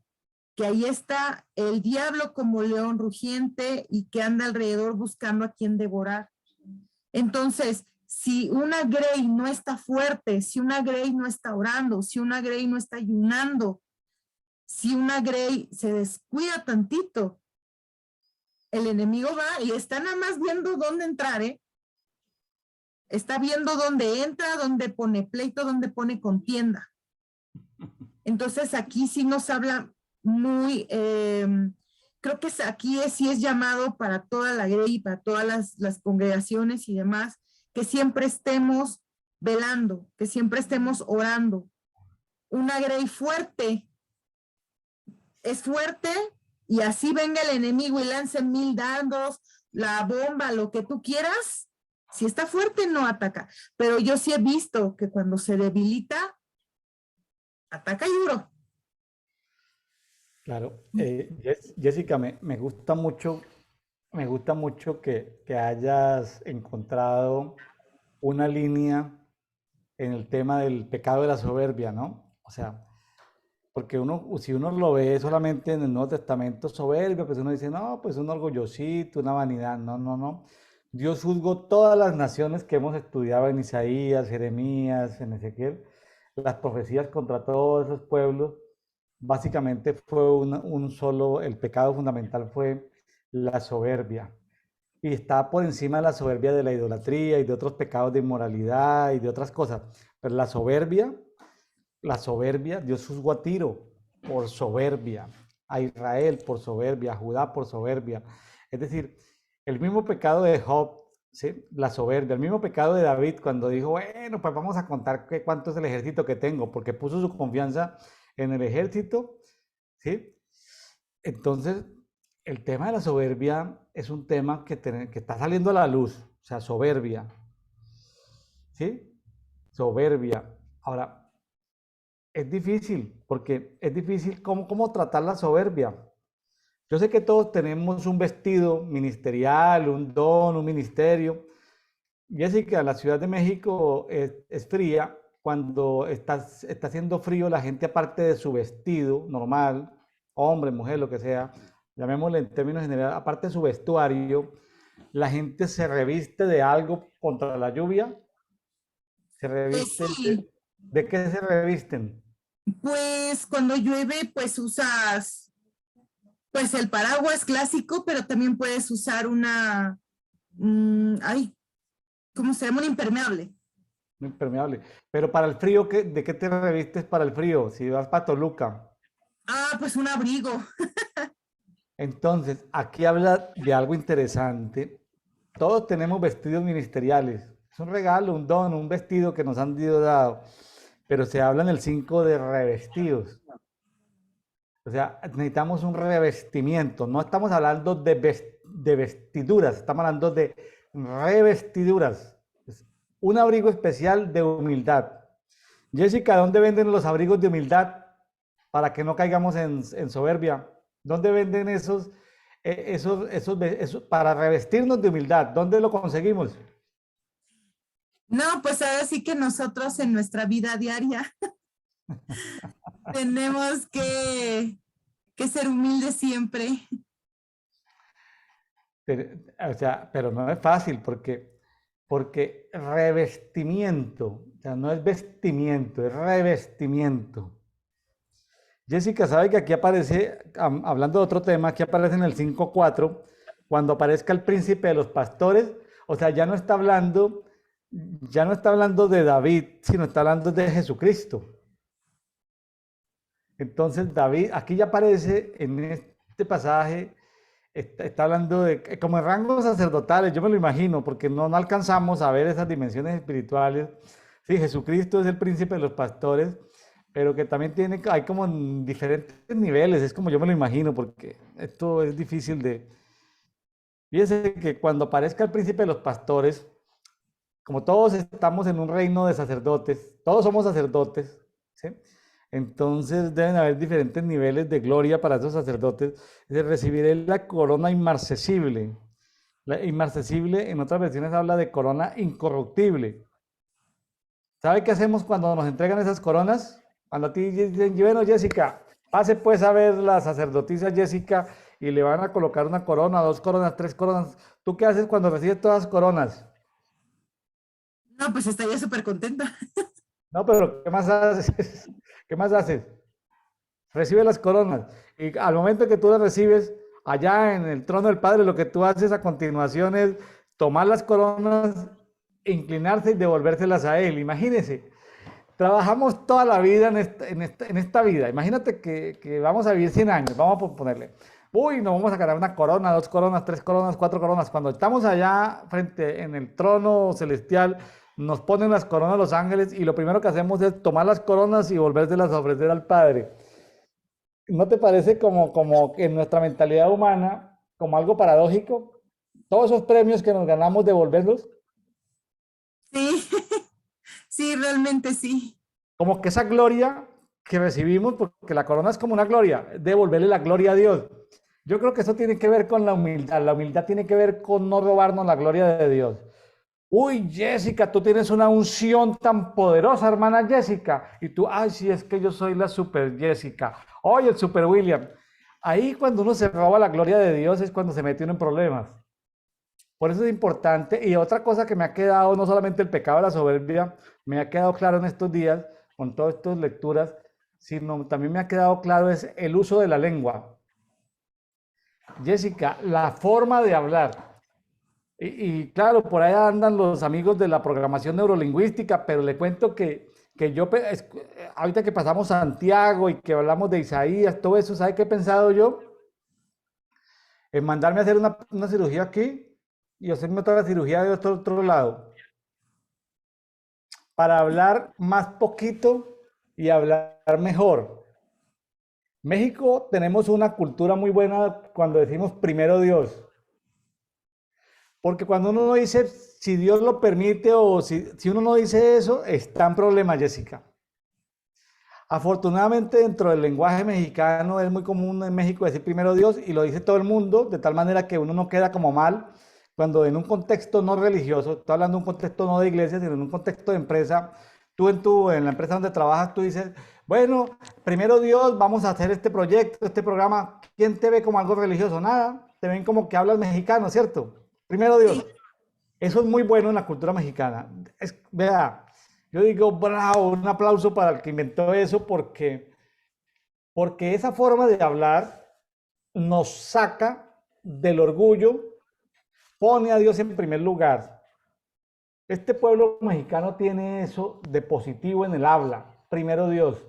que ahí está el diablo como león rugiente y que anda alrededor buscando a quien devorar. Entonces, si una grey no está fuerte, si una grey no está orando, si una grey no está ayunando, si una grey se descuida tantito, el enemigo va y está nada más viendo dónde entrar, ¿eh? Está viendo dónde entra, dónde pone pleito, dónde pone contienda. Entonces, aquí sí nos habla muy, creo que aquí sí es llamado para toda la grey, para todas las congregaciones y demás, que siempre estemos velando, que siempre estemos orando. Una grey fuerte es fuerte y así venga el enemigo y lance 1000 dardos, la bomba, lo que tú quieras, si está fuerte no ataca. Pero yo sí he visto que cuando se debilita, ataca y duro. Claro. Jessica, me gusta mucho que hayas encontrado una línea en el tema del pecado de la soberbia, ¿no? O sea, porque si uno lo ve solamente en el Nuevo Testamento soberbia, pues uno dice, no, pues un orgullosito, una vanidad. No, no, no. Dios juzgó todas las naciones que hemos estudiado en Isaías, Jeremías, en Ezequiel, las profecías contra todos esos pueblos. Básicamente fue el pecado fundamental fue la soberbia. Y está por encima de la soberbia de la idolatría y de otros pecados de inmoralidad y de otras cosas. Pero la soberbia, Dios juzgó a Tiro por soberbia, a Israel por soberbia, a Judá por soberbia. Es decir, el mismo pecado de Job, ¿sí? La soberbia, el mismo pecado de David cuando dijo, bueno, pues vamos a contar cuánto es el ejército que tengo, porque puso su confianza en el ejército, ¿sí? Entonces, el tema de la soberbia es un tema que está saliendo a la luz, o sea, soberbia, ¿sí? Soberbia. Ahora, es difícil, porque es difícil cómo tratar la soberbia. Yo sé que todos tenemos un vestido ministerial, un don, un ministerio. Jessica, la Ciudad de México es fría. Cuando está haciendo frío, la gente aparte de su vestido normal, hombre, mujer, lo que sea, llamémosle en términos generales, aparte de su vestuario, la gente se reviste de algo contra la lluvia. Se revisten. Sí. ¿De qué se revisten? Pues cuando llueve, pues usas, pues el paraguas clásico, pero también puedes usar una, ay, ¿cómo se llama? Un impermeable. Impermeable. Pero para el frío, ¿de qué te revistes para el frío? Si vas para Toluca. Ah, pues un abrigo. Entonces, aquí habla de algo interesante. Todos tenemos vestidos ministeriales. Es un regalo, un don, un vestido que nos han sido dado. Pero se habla en el 5 de revestidos. O sea, necesitamos un revestimiento. No estamos hablando de vestiduras, estamos hablando de revestiduras. Es un abrigo especial de humildad. Jessica, ¿dónde venden los abrigos de humildad para que no caigamos en soberbia? ¿Dónde venden para revestirnos de humildad? ¿Dónde lo conseguimos? No, pues ahora sí que nosotros en nuestra vida diaria tenemos que ser humildes siempre. Pero, o sea, pero no es fácil porque revestimiento, o sea, no es vestimiento, es revestimiento. Jessica, ¿sabe que aquí aparece, hablando de otro tema, aquí aparece en el 5.4, cuando aparezca el príncipe de los pastores, o sea, ya no está hablando de David, sino está hablando de Jesucristo. Entonces, David, aquí ya aparece en este pasaje, está hablando de, como en rangos sacerdotales, yo me lo imagino, porque no alcanzamos a ver esas dimensiones espirituales. Sí, Jesucristo es el príncipe de los pastores, pero que también hay como en diferentes niveles, es como yo me lo imagino, porque esto es difícil de... Fíjese que cuando aparezca el príncipe de los pastores, como todos estamos en un reino de sacerdotes, todos somos sacerdotes, ¿sí? Entonces deben haber diferentes niveles de gloria para esos sacerdotes. Recibiré la corona inmarcesible. La inmarcesible en otras versiones habla de corona incorruptible. ¿Sabe qué hacemos cuando nos entregan esas coronas? Cuando a ti dicen, bueno, Jessica, pase pues a ver la sacerdotisa Jessica y le van a colocar una corona, dos coronas, tres coronas. ¿Tú qué haces cuando recibes todas las coronas? No, pues estaría súper contenta. No, pero ¿qué más haces? ¿Qué más haces? Recibe las coronas. Y al momento que tú las recibes, allá en el trono del Padre, lo que tú haces a continuación es tomar las coronas, inclinarse y devolvérselas a Él. Imagínese, trabajamos toda la vida en esta vida. Imagínate que vamos a vivir 100 años, vamos a ponerle. Uy, nos vamos a ganar una corona, dos coronas, tres coronas, cuatro coronas. Cuando estamos allá frente en el trono celestial, nos ponen las coronas los ángeles y lo primero que hacemos es tomar las coronas y volvérselas a ofrecer al Padre. ¿No te parece como que en nuestra mentalidad humana, como algo paradójico, todos esos premios que nos ganamos devolverlos? Sí, sí, realmente sí. Como que esa gloria que recibimos, porque la corona es como una gloria, devolverle la gloria a Dios. Yo creo que eso tiene que ver con la humildad tiene que ver con no robarnos la gloria de Dios. Uy, Jessica, tú tienes una unción tan poderosa, hermana Jessica. Y tú, ay, sí, es que yo soy la super Jessica. Oye, el super William. Ahí cuando uno se roba la gloria de Dios es cuando se mete uno en problemas. Por eso es importante. Y otra cosa que me ha quedado, no solamente el pecado de la soberbia, me ha quedado claro en estos días, con todas estas lecturas, sino también me ha quedado claro es el uso de la lengua. Jessica, la forma de hablar. Y claro, por ahí andan los amigos de la programación neurolingüística, pero le cuento que ahorita que pasamos a Santiago y que hablamos de Isaías, todo eso, ¿sabe qué he pensado yo? En mandarme a hacer una cirugía aquí y hacerme otra cirugía de otro lado, para hablar más poquito y hablar mejor. México tenemos una cultura muy buena cuando decimos primero Dios. Porque cuando uno no dice si Dios lo permite o si uno no dice eso, está en problema, Jessica. Afortunadamente dentro del lenguaje mexicano es muy común en México decir primero Dios y lo dice todo el mundo, de tal manera que uno no queda como mal cuando en un contexto no religioso, estoy hablando de un contexto no de iglesia, sino en un contexto de empresa, en la empresa donde trabajas, tú dices, bueno, primero Dios, vamos a hacer este proyecto, este programa, ¿quién te ve como algo religioso? Nada, te ven como que hablas mexicano, ¿cierto? Primero Dios. Sí, Eso es muy bueno en la cultura mexicana. Vea, Yo digo, bravo, un aplauso para el que inventó eso porque esa forma de hablar nos saca del orgullo, pone a Dios en primer lugar. Este pueblo mexicano tiene eso de positivo en el habla, primero Dios.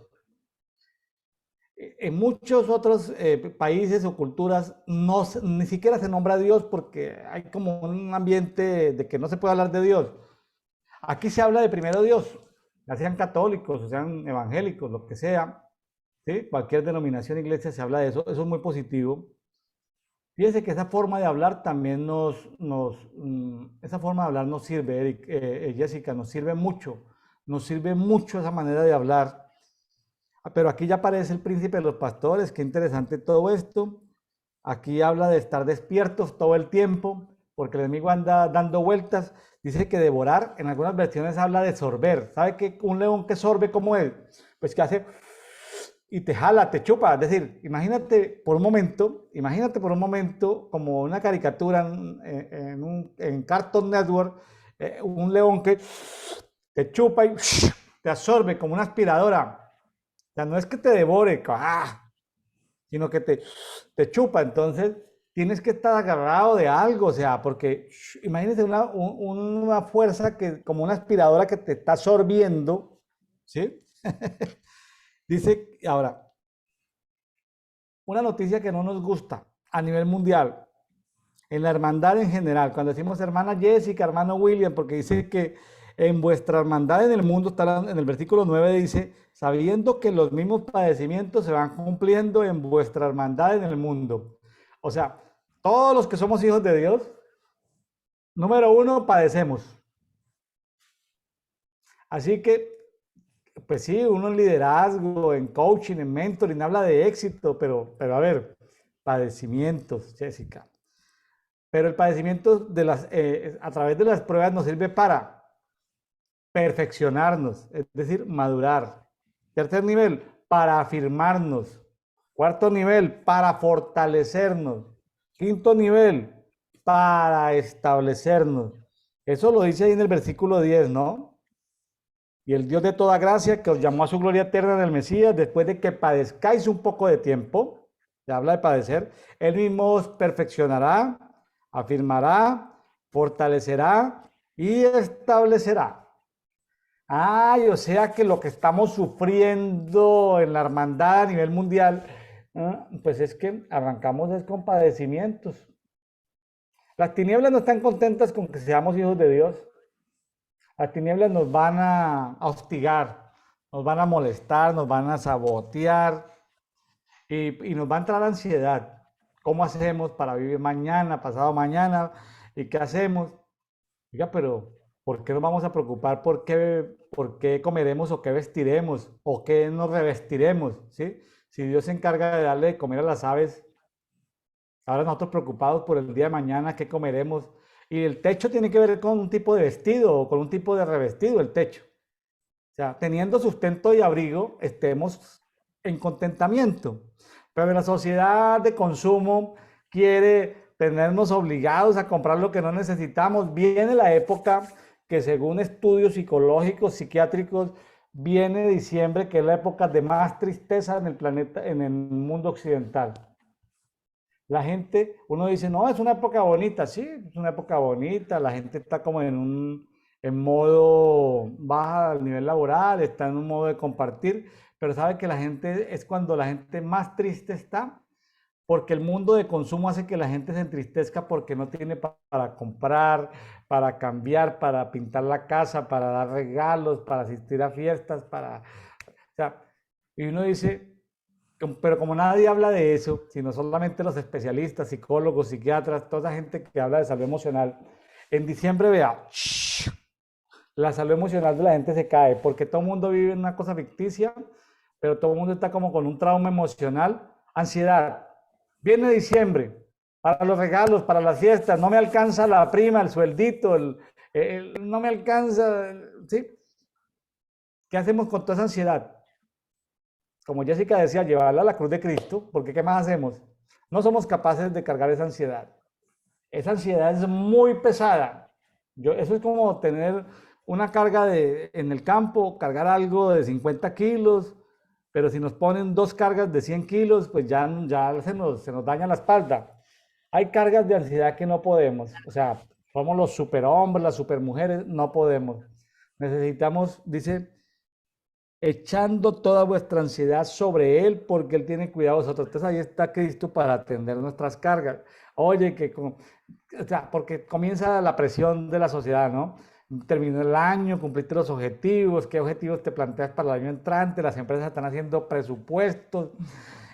En muchos otros países o culturas ni siquiera se nombra a Dios porque hay como un ambiente de que no se puede hablar de Dios. Aquí se habla de primero Dios, ya sean católicos o sean evangélicos, lo que sea, ¿sí? Cualquier denominación iglesia se habla de eso, eso es muy positivo. Fíjese que esa forma de hablar también esa forma de hablar nos sirve, Eric, Jessica, nos sirve mucho esa manera de hablar. Pero aquí ya aparece el príncipe de los pastores, qué interesante todo esto. Aquí habla de estar despiertos todo el tiempo, porque el enemigo anda dando vueltas. Dice que devorar, en algunas versiones habla de sorber. ¿Sabe que un león que sorbe cómo es? Pues que hace y te jala, te chupa. Es decir, imagínate por un momento como una caricatura en Cartoon Network, un león que te chupa y te absorbe como una aspiradora. O sea, no es que te devore, sino que te chupa. Entonces, tienes que estar agarrado de algo, o sea, porque imagínese una fuerza que, como una aspiradora que te está absorbiendo, ¿sí? Dice, ahora, una noticia que no nos gusta a nivel mundial, en la hermandad en general, cuando decimos hermana Jessica, hermano William, porque dice que en vuestra hermandad en el mundo, está en el versículo 9, dice, sabiendo que los mismos padecimientos se van cumpliendo en vuestra hermandad en el mundo. O sea, todos los que somos hijos de Dios, número uno, padecemos. Así que, pues sí, uno en liderazgo, en coaching, en mentoring, habla de éxito, pero a ver, padecimientos, Jessica. Pero el padecimiento a través de las pruebas nos sirve para perfeccionarnos, es decir, madurar. Tercer nivel, para afirmarnos. Cuarto nivel, para fortalecernos. Quinto nivel, para establecernos. Eso lo dice ahí en el versículo 10, ¿no? Y el Dios de toda gracia que os llamó a su gloria eterna en el Mesías, después de que padezcáis un poco de tiempo, se habla de padecer, Él mismo os perfeccionará, afirmará, fortalecerá y establecerá. Ay, o sea que lo que estamos sufriendo en la hermandad a nivel mundial, pues es que arrancamos es con padecimientos. Las tinieblas no están contentas con que seamos hijos de Dios. Las tinieblas nos van a hostigar, nos van a molestar, nos van a sabotear y nos va a entrar ansiedad. ¿Cómo hacemos para vivir mañana, pasado mañana? ¿Y qué hacemos? Oiga, pero ¿por qué nos vamos a preocupar por qué comeremos o qué vestiremos o qué nos revestiremos? ¿Sí? Si Dios se encarga de darle de comer a las aves, ahora nosotros preocupados por el día de mañana, qué comeremos. Y el techo tiene que ver con un tipo de vestido o con un tipo de revestido, el techo. O sea, teniendo sustento y abrigo, estemos en contentamiento. Pero la sociedad de consumo quiere tenernos obligados a comprar lo que no necesitamos. Viene la época que según estudios psicológicos, psiquiátricos, viene diciembre, que es la época de más tristeza en el planeta, en el mundo occidental. La gente, uno dice, no, es una época bonita, sí, es una época bonita, la gente está como en modo baja al nivel laboral, está en un modo de compartir, pero sabe que la gente es cuando la gente más triste está, porque el mundo de consumo hace que la gente se entristezca porque no tiene para comprar, para cambiar, para pintar la casa, para dar regalos, para asistir a fiestas, o sea, y uno dice, pero como nadie habla de eso, sino solamente los especialistas, psicólogos, psiquiatras, toda esa gente que habla de salud emocional, en diciembre vea, la salud emocional de la gente se cae, porque todo el mundo vive en una cosa ficticia, pero todo el mundo está como con un trauma emocional, ansiedad. Viene diciembre, para los regalos, para las fiestas, no me alcanza la prima, el sueldito, no me alcanza, ¿sí? ¿Qué hacemos con toda esa ansiedad? Como Jessica decía, llevarla a la cruz de Cristo, porque ¿qué más hacemos? No somos capaces de cargar esa ansiedad. Esa ansiedad es muy pesada. Eso es como tener una carga en el campo, cargar algo de 50 kilos, pero si nos ponen dos cargas de 100 kilos, pues ya se nos daña la espalda. Hay cargas de ansiedad que no podemos, o sea, somos los superhombres, las supermujeres, no podemos. Necesitamos, dice, echando toda vuestra ansiedad sobre Él porque Él tiene cuidado de vosotros. Entonces ahí está Cristo para atender nuestras cargas. Oye, o sea, porque comienza la presión de la sociedad, ¿no? Terminó el año, cumpliste los objetivos, ¿qué objetivos te planteas para el año entrante? Las empresas están haciendo presupuestos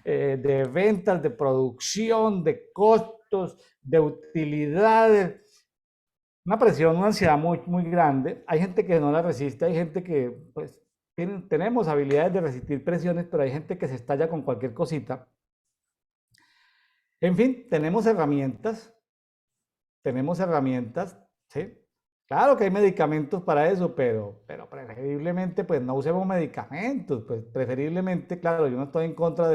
de ventas, de producción, de costos, de utilidades. Una presión, una ansiedad muy, muy grande. Hay gente que no la resiste, hay gente que, pues, tenemos habilidades de resistir presiones, pero hay gente que se estalla con cualquier cosita. En fin, tenemos herramientas, ¿sí? Claro que hay medicamentos para eso, pero preferiblemente, pues, no usemos medicamentos, pues, preferiblemente, claro, yo no estoy en contra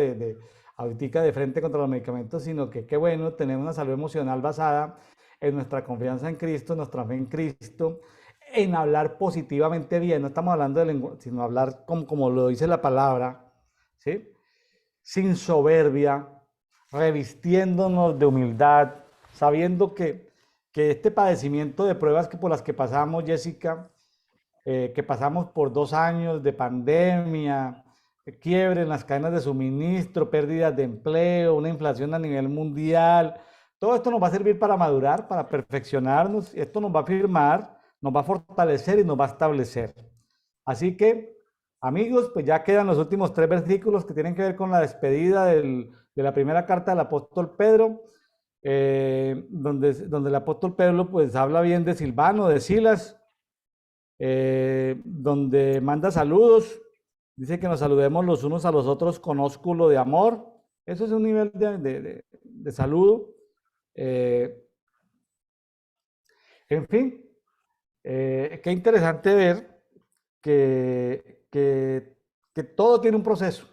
ahorita de frente contra los medicamentos, sino que qué bueno tener una salud emocional basada en nuestra confianza en Cristo, nuestra fe en Cristo, en hablar positivamente bien, no estamos hablando de lenguaje, sino hablar como lo dice la palabra, ¿sí? Sin soberbia, revistiéndonos de humildad, sabiendo que este padecimiento de pruebas por las que pasamos, Jessica, que pasamos por 2 años de pandemia, quiebre en las cadenas de suministro, pérdidas de empleo, una inflación a nivel mundial, todo esto nos va a servir para madurar, para perfeccionarnos, esto nos va a afirmar, nos va a fortalecer y nos va a establecer. Así que, amigos, pues ya quedan los últimos 3 versículos que tienen que ver con la despedida de la primera carta del apóstol Pedro, donde el apóstol Pedro pues habla bien de Silvano, de Silas, donde manda saludos, dice que nos saludemos los unos a los otros con ósculo de amor. Eso es un nivel de saludo. En fin, qué interesante ver que todo tiene un proceso.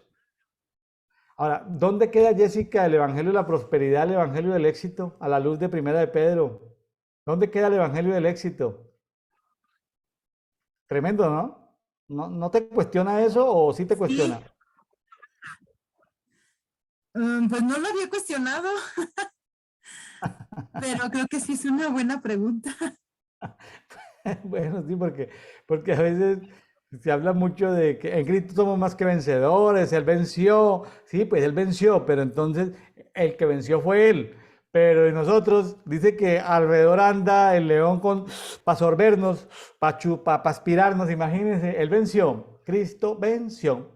Ahora, ¿dónde queda, Jessica, el Evangelio de la Prosperidad, el Evangelio del Éxito, a la luz de Primera de Pedro? ¿Dónde queda el Evangelio del Éxito? Tremendo, ¿no? ¿No te cuestiona eso o sí te cuestiona? Sí, pues no lo había cuestionado, pero creo que sí es una buena pregunta. Bueno, sí, porque a veces se habla mucho de que en Cristo somos más que vencedores, Él venció, sí, pues Él venció, pero entonces el que venció fue Él. Pero en nosotros dice que alrededor anda el león para sorbernos, para aspirarnos, imagínense, Él venció, Cristo venció,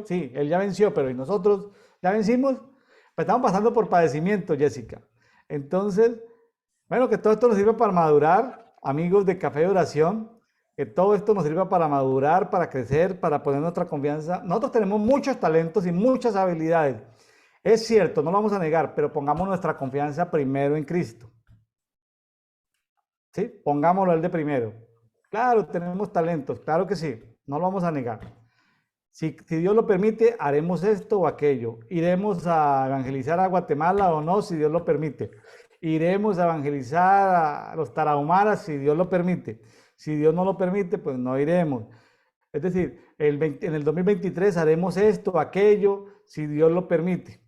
sí, Él ya venció, pero ¿y nosotros ya vencimos? Pues estamos pasando por padecimiento, Jessica. Entonces, bueno, que todo esto nos sirva para madurar, amigos de Café de Oración, que todo esto nos sirva para madurar, para crecer, para poner nuestra confianza. Nosotros tenemos muchos talentos y muchas habilidades. Es cierto, no lo vamos a negar, pero pongamos nuestra confianza primero en Cristo. ¿Sí? Pongámoslo a Él de primero. Claro, tenemos talentos, claro que sí, no lo vamos a negar. Si Dios lo permite, haremos esto o aquello. Iremos a evangelizar a Guatemala o no, si Dios lo permite. Iremos a evangelizar a los tarahumaras, si Dios lo permite. Si Dios no lo permite, pues no iremos. Es decir, en el 2023 haremos esto o aquello, si Dios lo permite.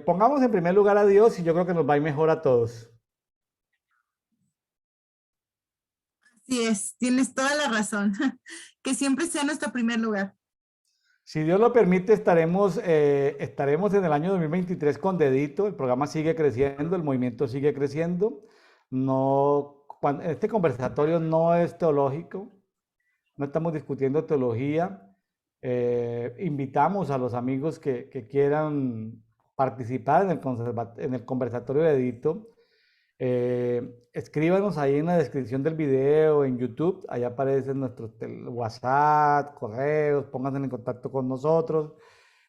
Pongamos en primer lugar a Dios y yo creo que nos va a ir mejor a todos. Así es, tienes toda la razón. Que siempre sea nuestro primer lugar. Si Dios lo permite, estaremos en el año 2023 con Dedito. El programa sigue creciendo, el movimiento sigue creciendo. No, este conversatorio no es teológico, no estamos discutiendo teología. Invitamos a los amigos que quieran participar en el conversatorio de Dedito. Escríbanos ahí en la descripción del video en YouTube, ahí aparecen nuestros WhatsApp, correos, pónganse en contacto con nosotros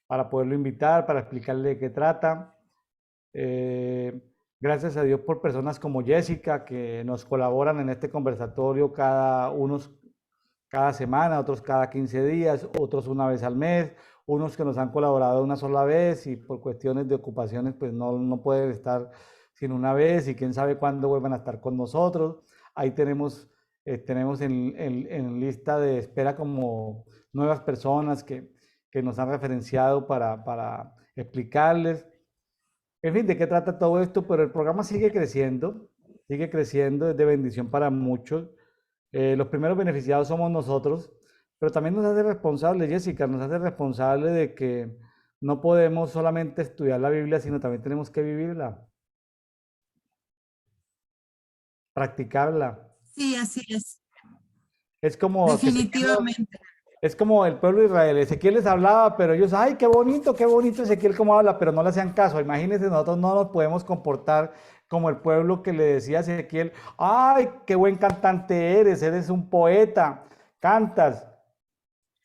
para poderlo invitar, para explicarle de qué trata. Gracias a Dios por personas como Jessica que nos colaboran en este conversatorio unos cada semana, otros cada 15 días, otros una vez al mes, unos que nos han colaborado una sola vez y por cuestiones de ocupaciones pues no pueden estar sino una vez y quién sabe cuándo vuelvan a estar con nosotros. Ahí tenemos tenemos en lista de espera como nuevas personas que nos han referenciado para explicarles. En fin, ¿de qué trata todo esto? Pero el programa sigue creciendo, es de bendición para muchos. Los primeros beneficiados somos nosotros, pero también nos hace responsables, Jessica, nos hace responsables de que no podemos solamente estudiar la Biblia, sino también tenemos que vivirla, practicarla. Sí, así es, Es como que definitivamente. es como el pueblo de Israel. Ezequiel les hablaba, pero ellos, ay, qué bonito Ezequiel cómo habla, pero no le hacían caso. Imagínense, nosotros no nos podemos comportar como el pueblo que le decía a Ezequiel, ay, qué buen cantante eres un poeta, cantas,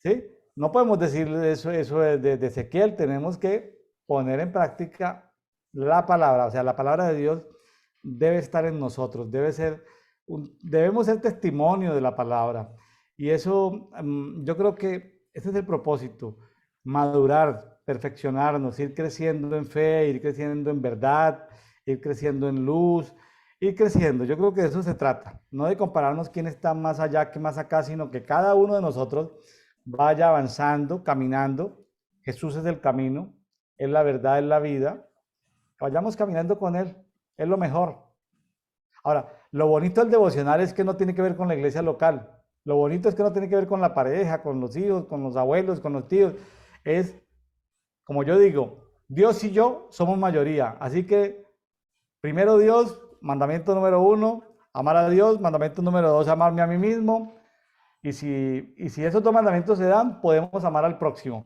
¿sí? No podemos decir eso de Ezequiel, tenemos que poner en práctica la palabra, o sea, la palabra de Dios debe estar en nosotros, debemos ser testimonio de la palabra. Y eso, yo creo que ese es el propósito, madurar, perfeccionarnos, ir creciendo en fe, ir creciendo en verdad, ir creciendo en luz, ir creciendo. Yo creo que de eso se trata, no de compararnos quién está más allá que más acá, sino que cada uno de nosotros vaya avanzando, caminando. Jesús es el camino, es la verdad, es la vida. Vayamos caminando con Él, es lo mejor. Ahora, lo bonito del devocional es que no tiene que ver con la iglesia local. Lo bonito es que no tiene que ver con la pareja, con los hijos, con los abuelos, con los tíos. Es, como yo digo, Dios y yo somos mayoría. Así que, primero Dios, mandamiento número 1, amar a Dios. Mandamiento número 2, amarme a mí mismo. Y si esos dos mandamientos se dan, podemos amar al próximo.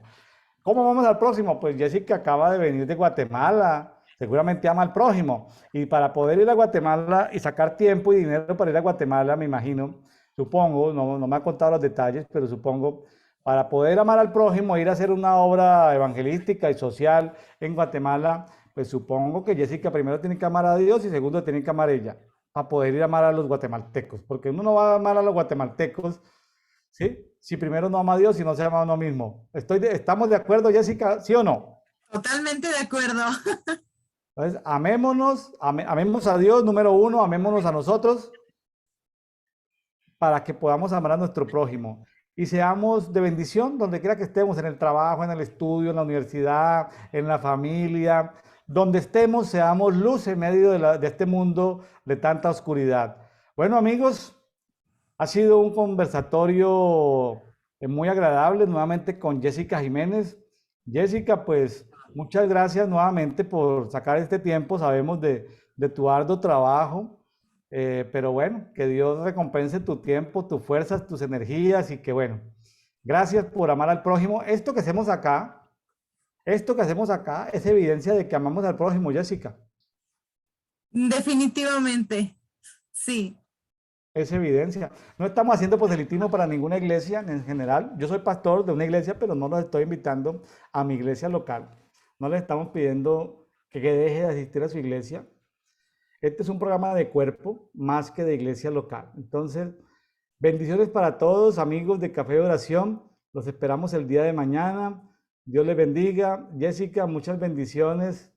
¿Cómo vamos al próximo? Pues Jessica acaba de venir de Guatemala, seguramente ama al prójimo. Y para poder ir a Guatemala y sacar tiempo y dinero para ir a Guatemala, me imagino, supongo, no me ha contado los detalles, pero supongo, para poder amar al prójimo, ir a hacer una obra evangelística y social en Guatemala, pues supongo que Jessica primero tiene que amar a Dios y segundo tiene que amar a ella, para poder ir a amar a los guatemaltecos, porque uno no va a amar a los guatemaltecos, ¿sí? Si primero no ama a Dios y no se ama a uno mismo. ¿Estamos de acuerdo, Jessica? ¿Sí o no? Totalmente de acuerdo. Entonces, amémonos, amemos a Dios, número 1, amémonos a nosotros para que podamos amar a nuestro prójimo y seamos de bendición donde quiera que estemos, en el trabajo, en el estudio, en la universidad, en la familia, donde estemos, seamos luz en medio de este mundo de tanta oscuridad. Bueno, amigos, ha sido un conversatorio muy agradable nuevamente con Jessica Jiménez. Jessica, pues muchas gracias nuevamente por sacar este tiempo. Sabemos de tu arduo trabajo, pero bueno, que Dios recompense tu tiempo, tus fuerzas, tus energías y que bueno, gracias por amar al prójimo. Esto que hacemos acá es evidencia de que amamos al prójimo, Jessica. Definitivamente, sí. Es evidencia. No estamos haciendo proselitismo para ninguna iglesia en general. Yo soy pastor de una iglesia, pero no los estoy invitando a mi iglesia local. No les estamos pidiendo que deje de asistir a su iglesia. Este es un programa de cuerpo más que de iglesia local. Entonces, bendiciones para todos, amigos de Café de Oración. Los esperamos el día de mañana. Dios les bendiga. Jessica, muchas bendiciones.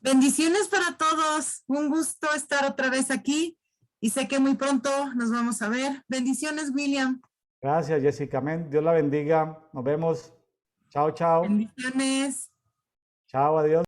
Bendiciones para todos. Un gusto estar otra vez aquí y sé que muy pronto nos vamos a ver. Bendiciones, William. Gracias, Jessica. Amén. Dios la bendiga. Nos vemos. Chao, chao. Bendiciones. Chao, adiós.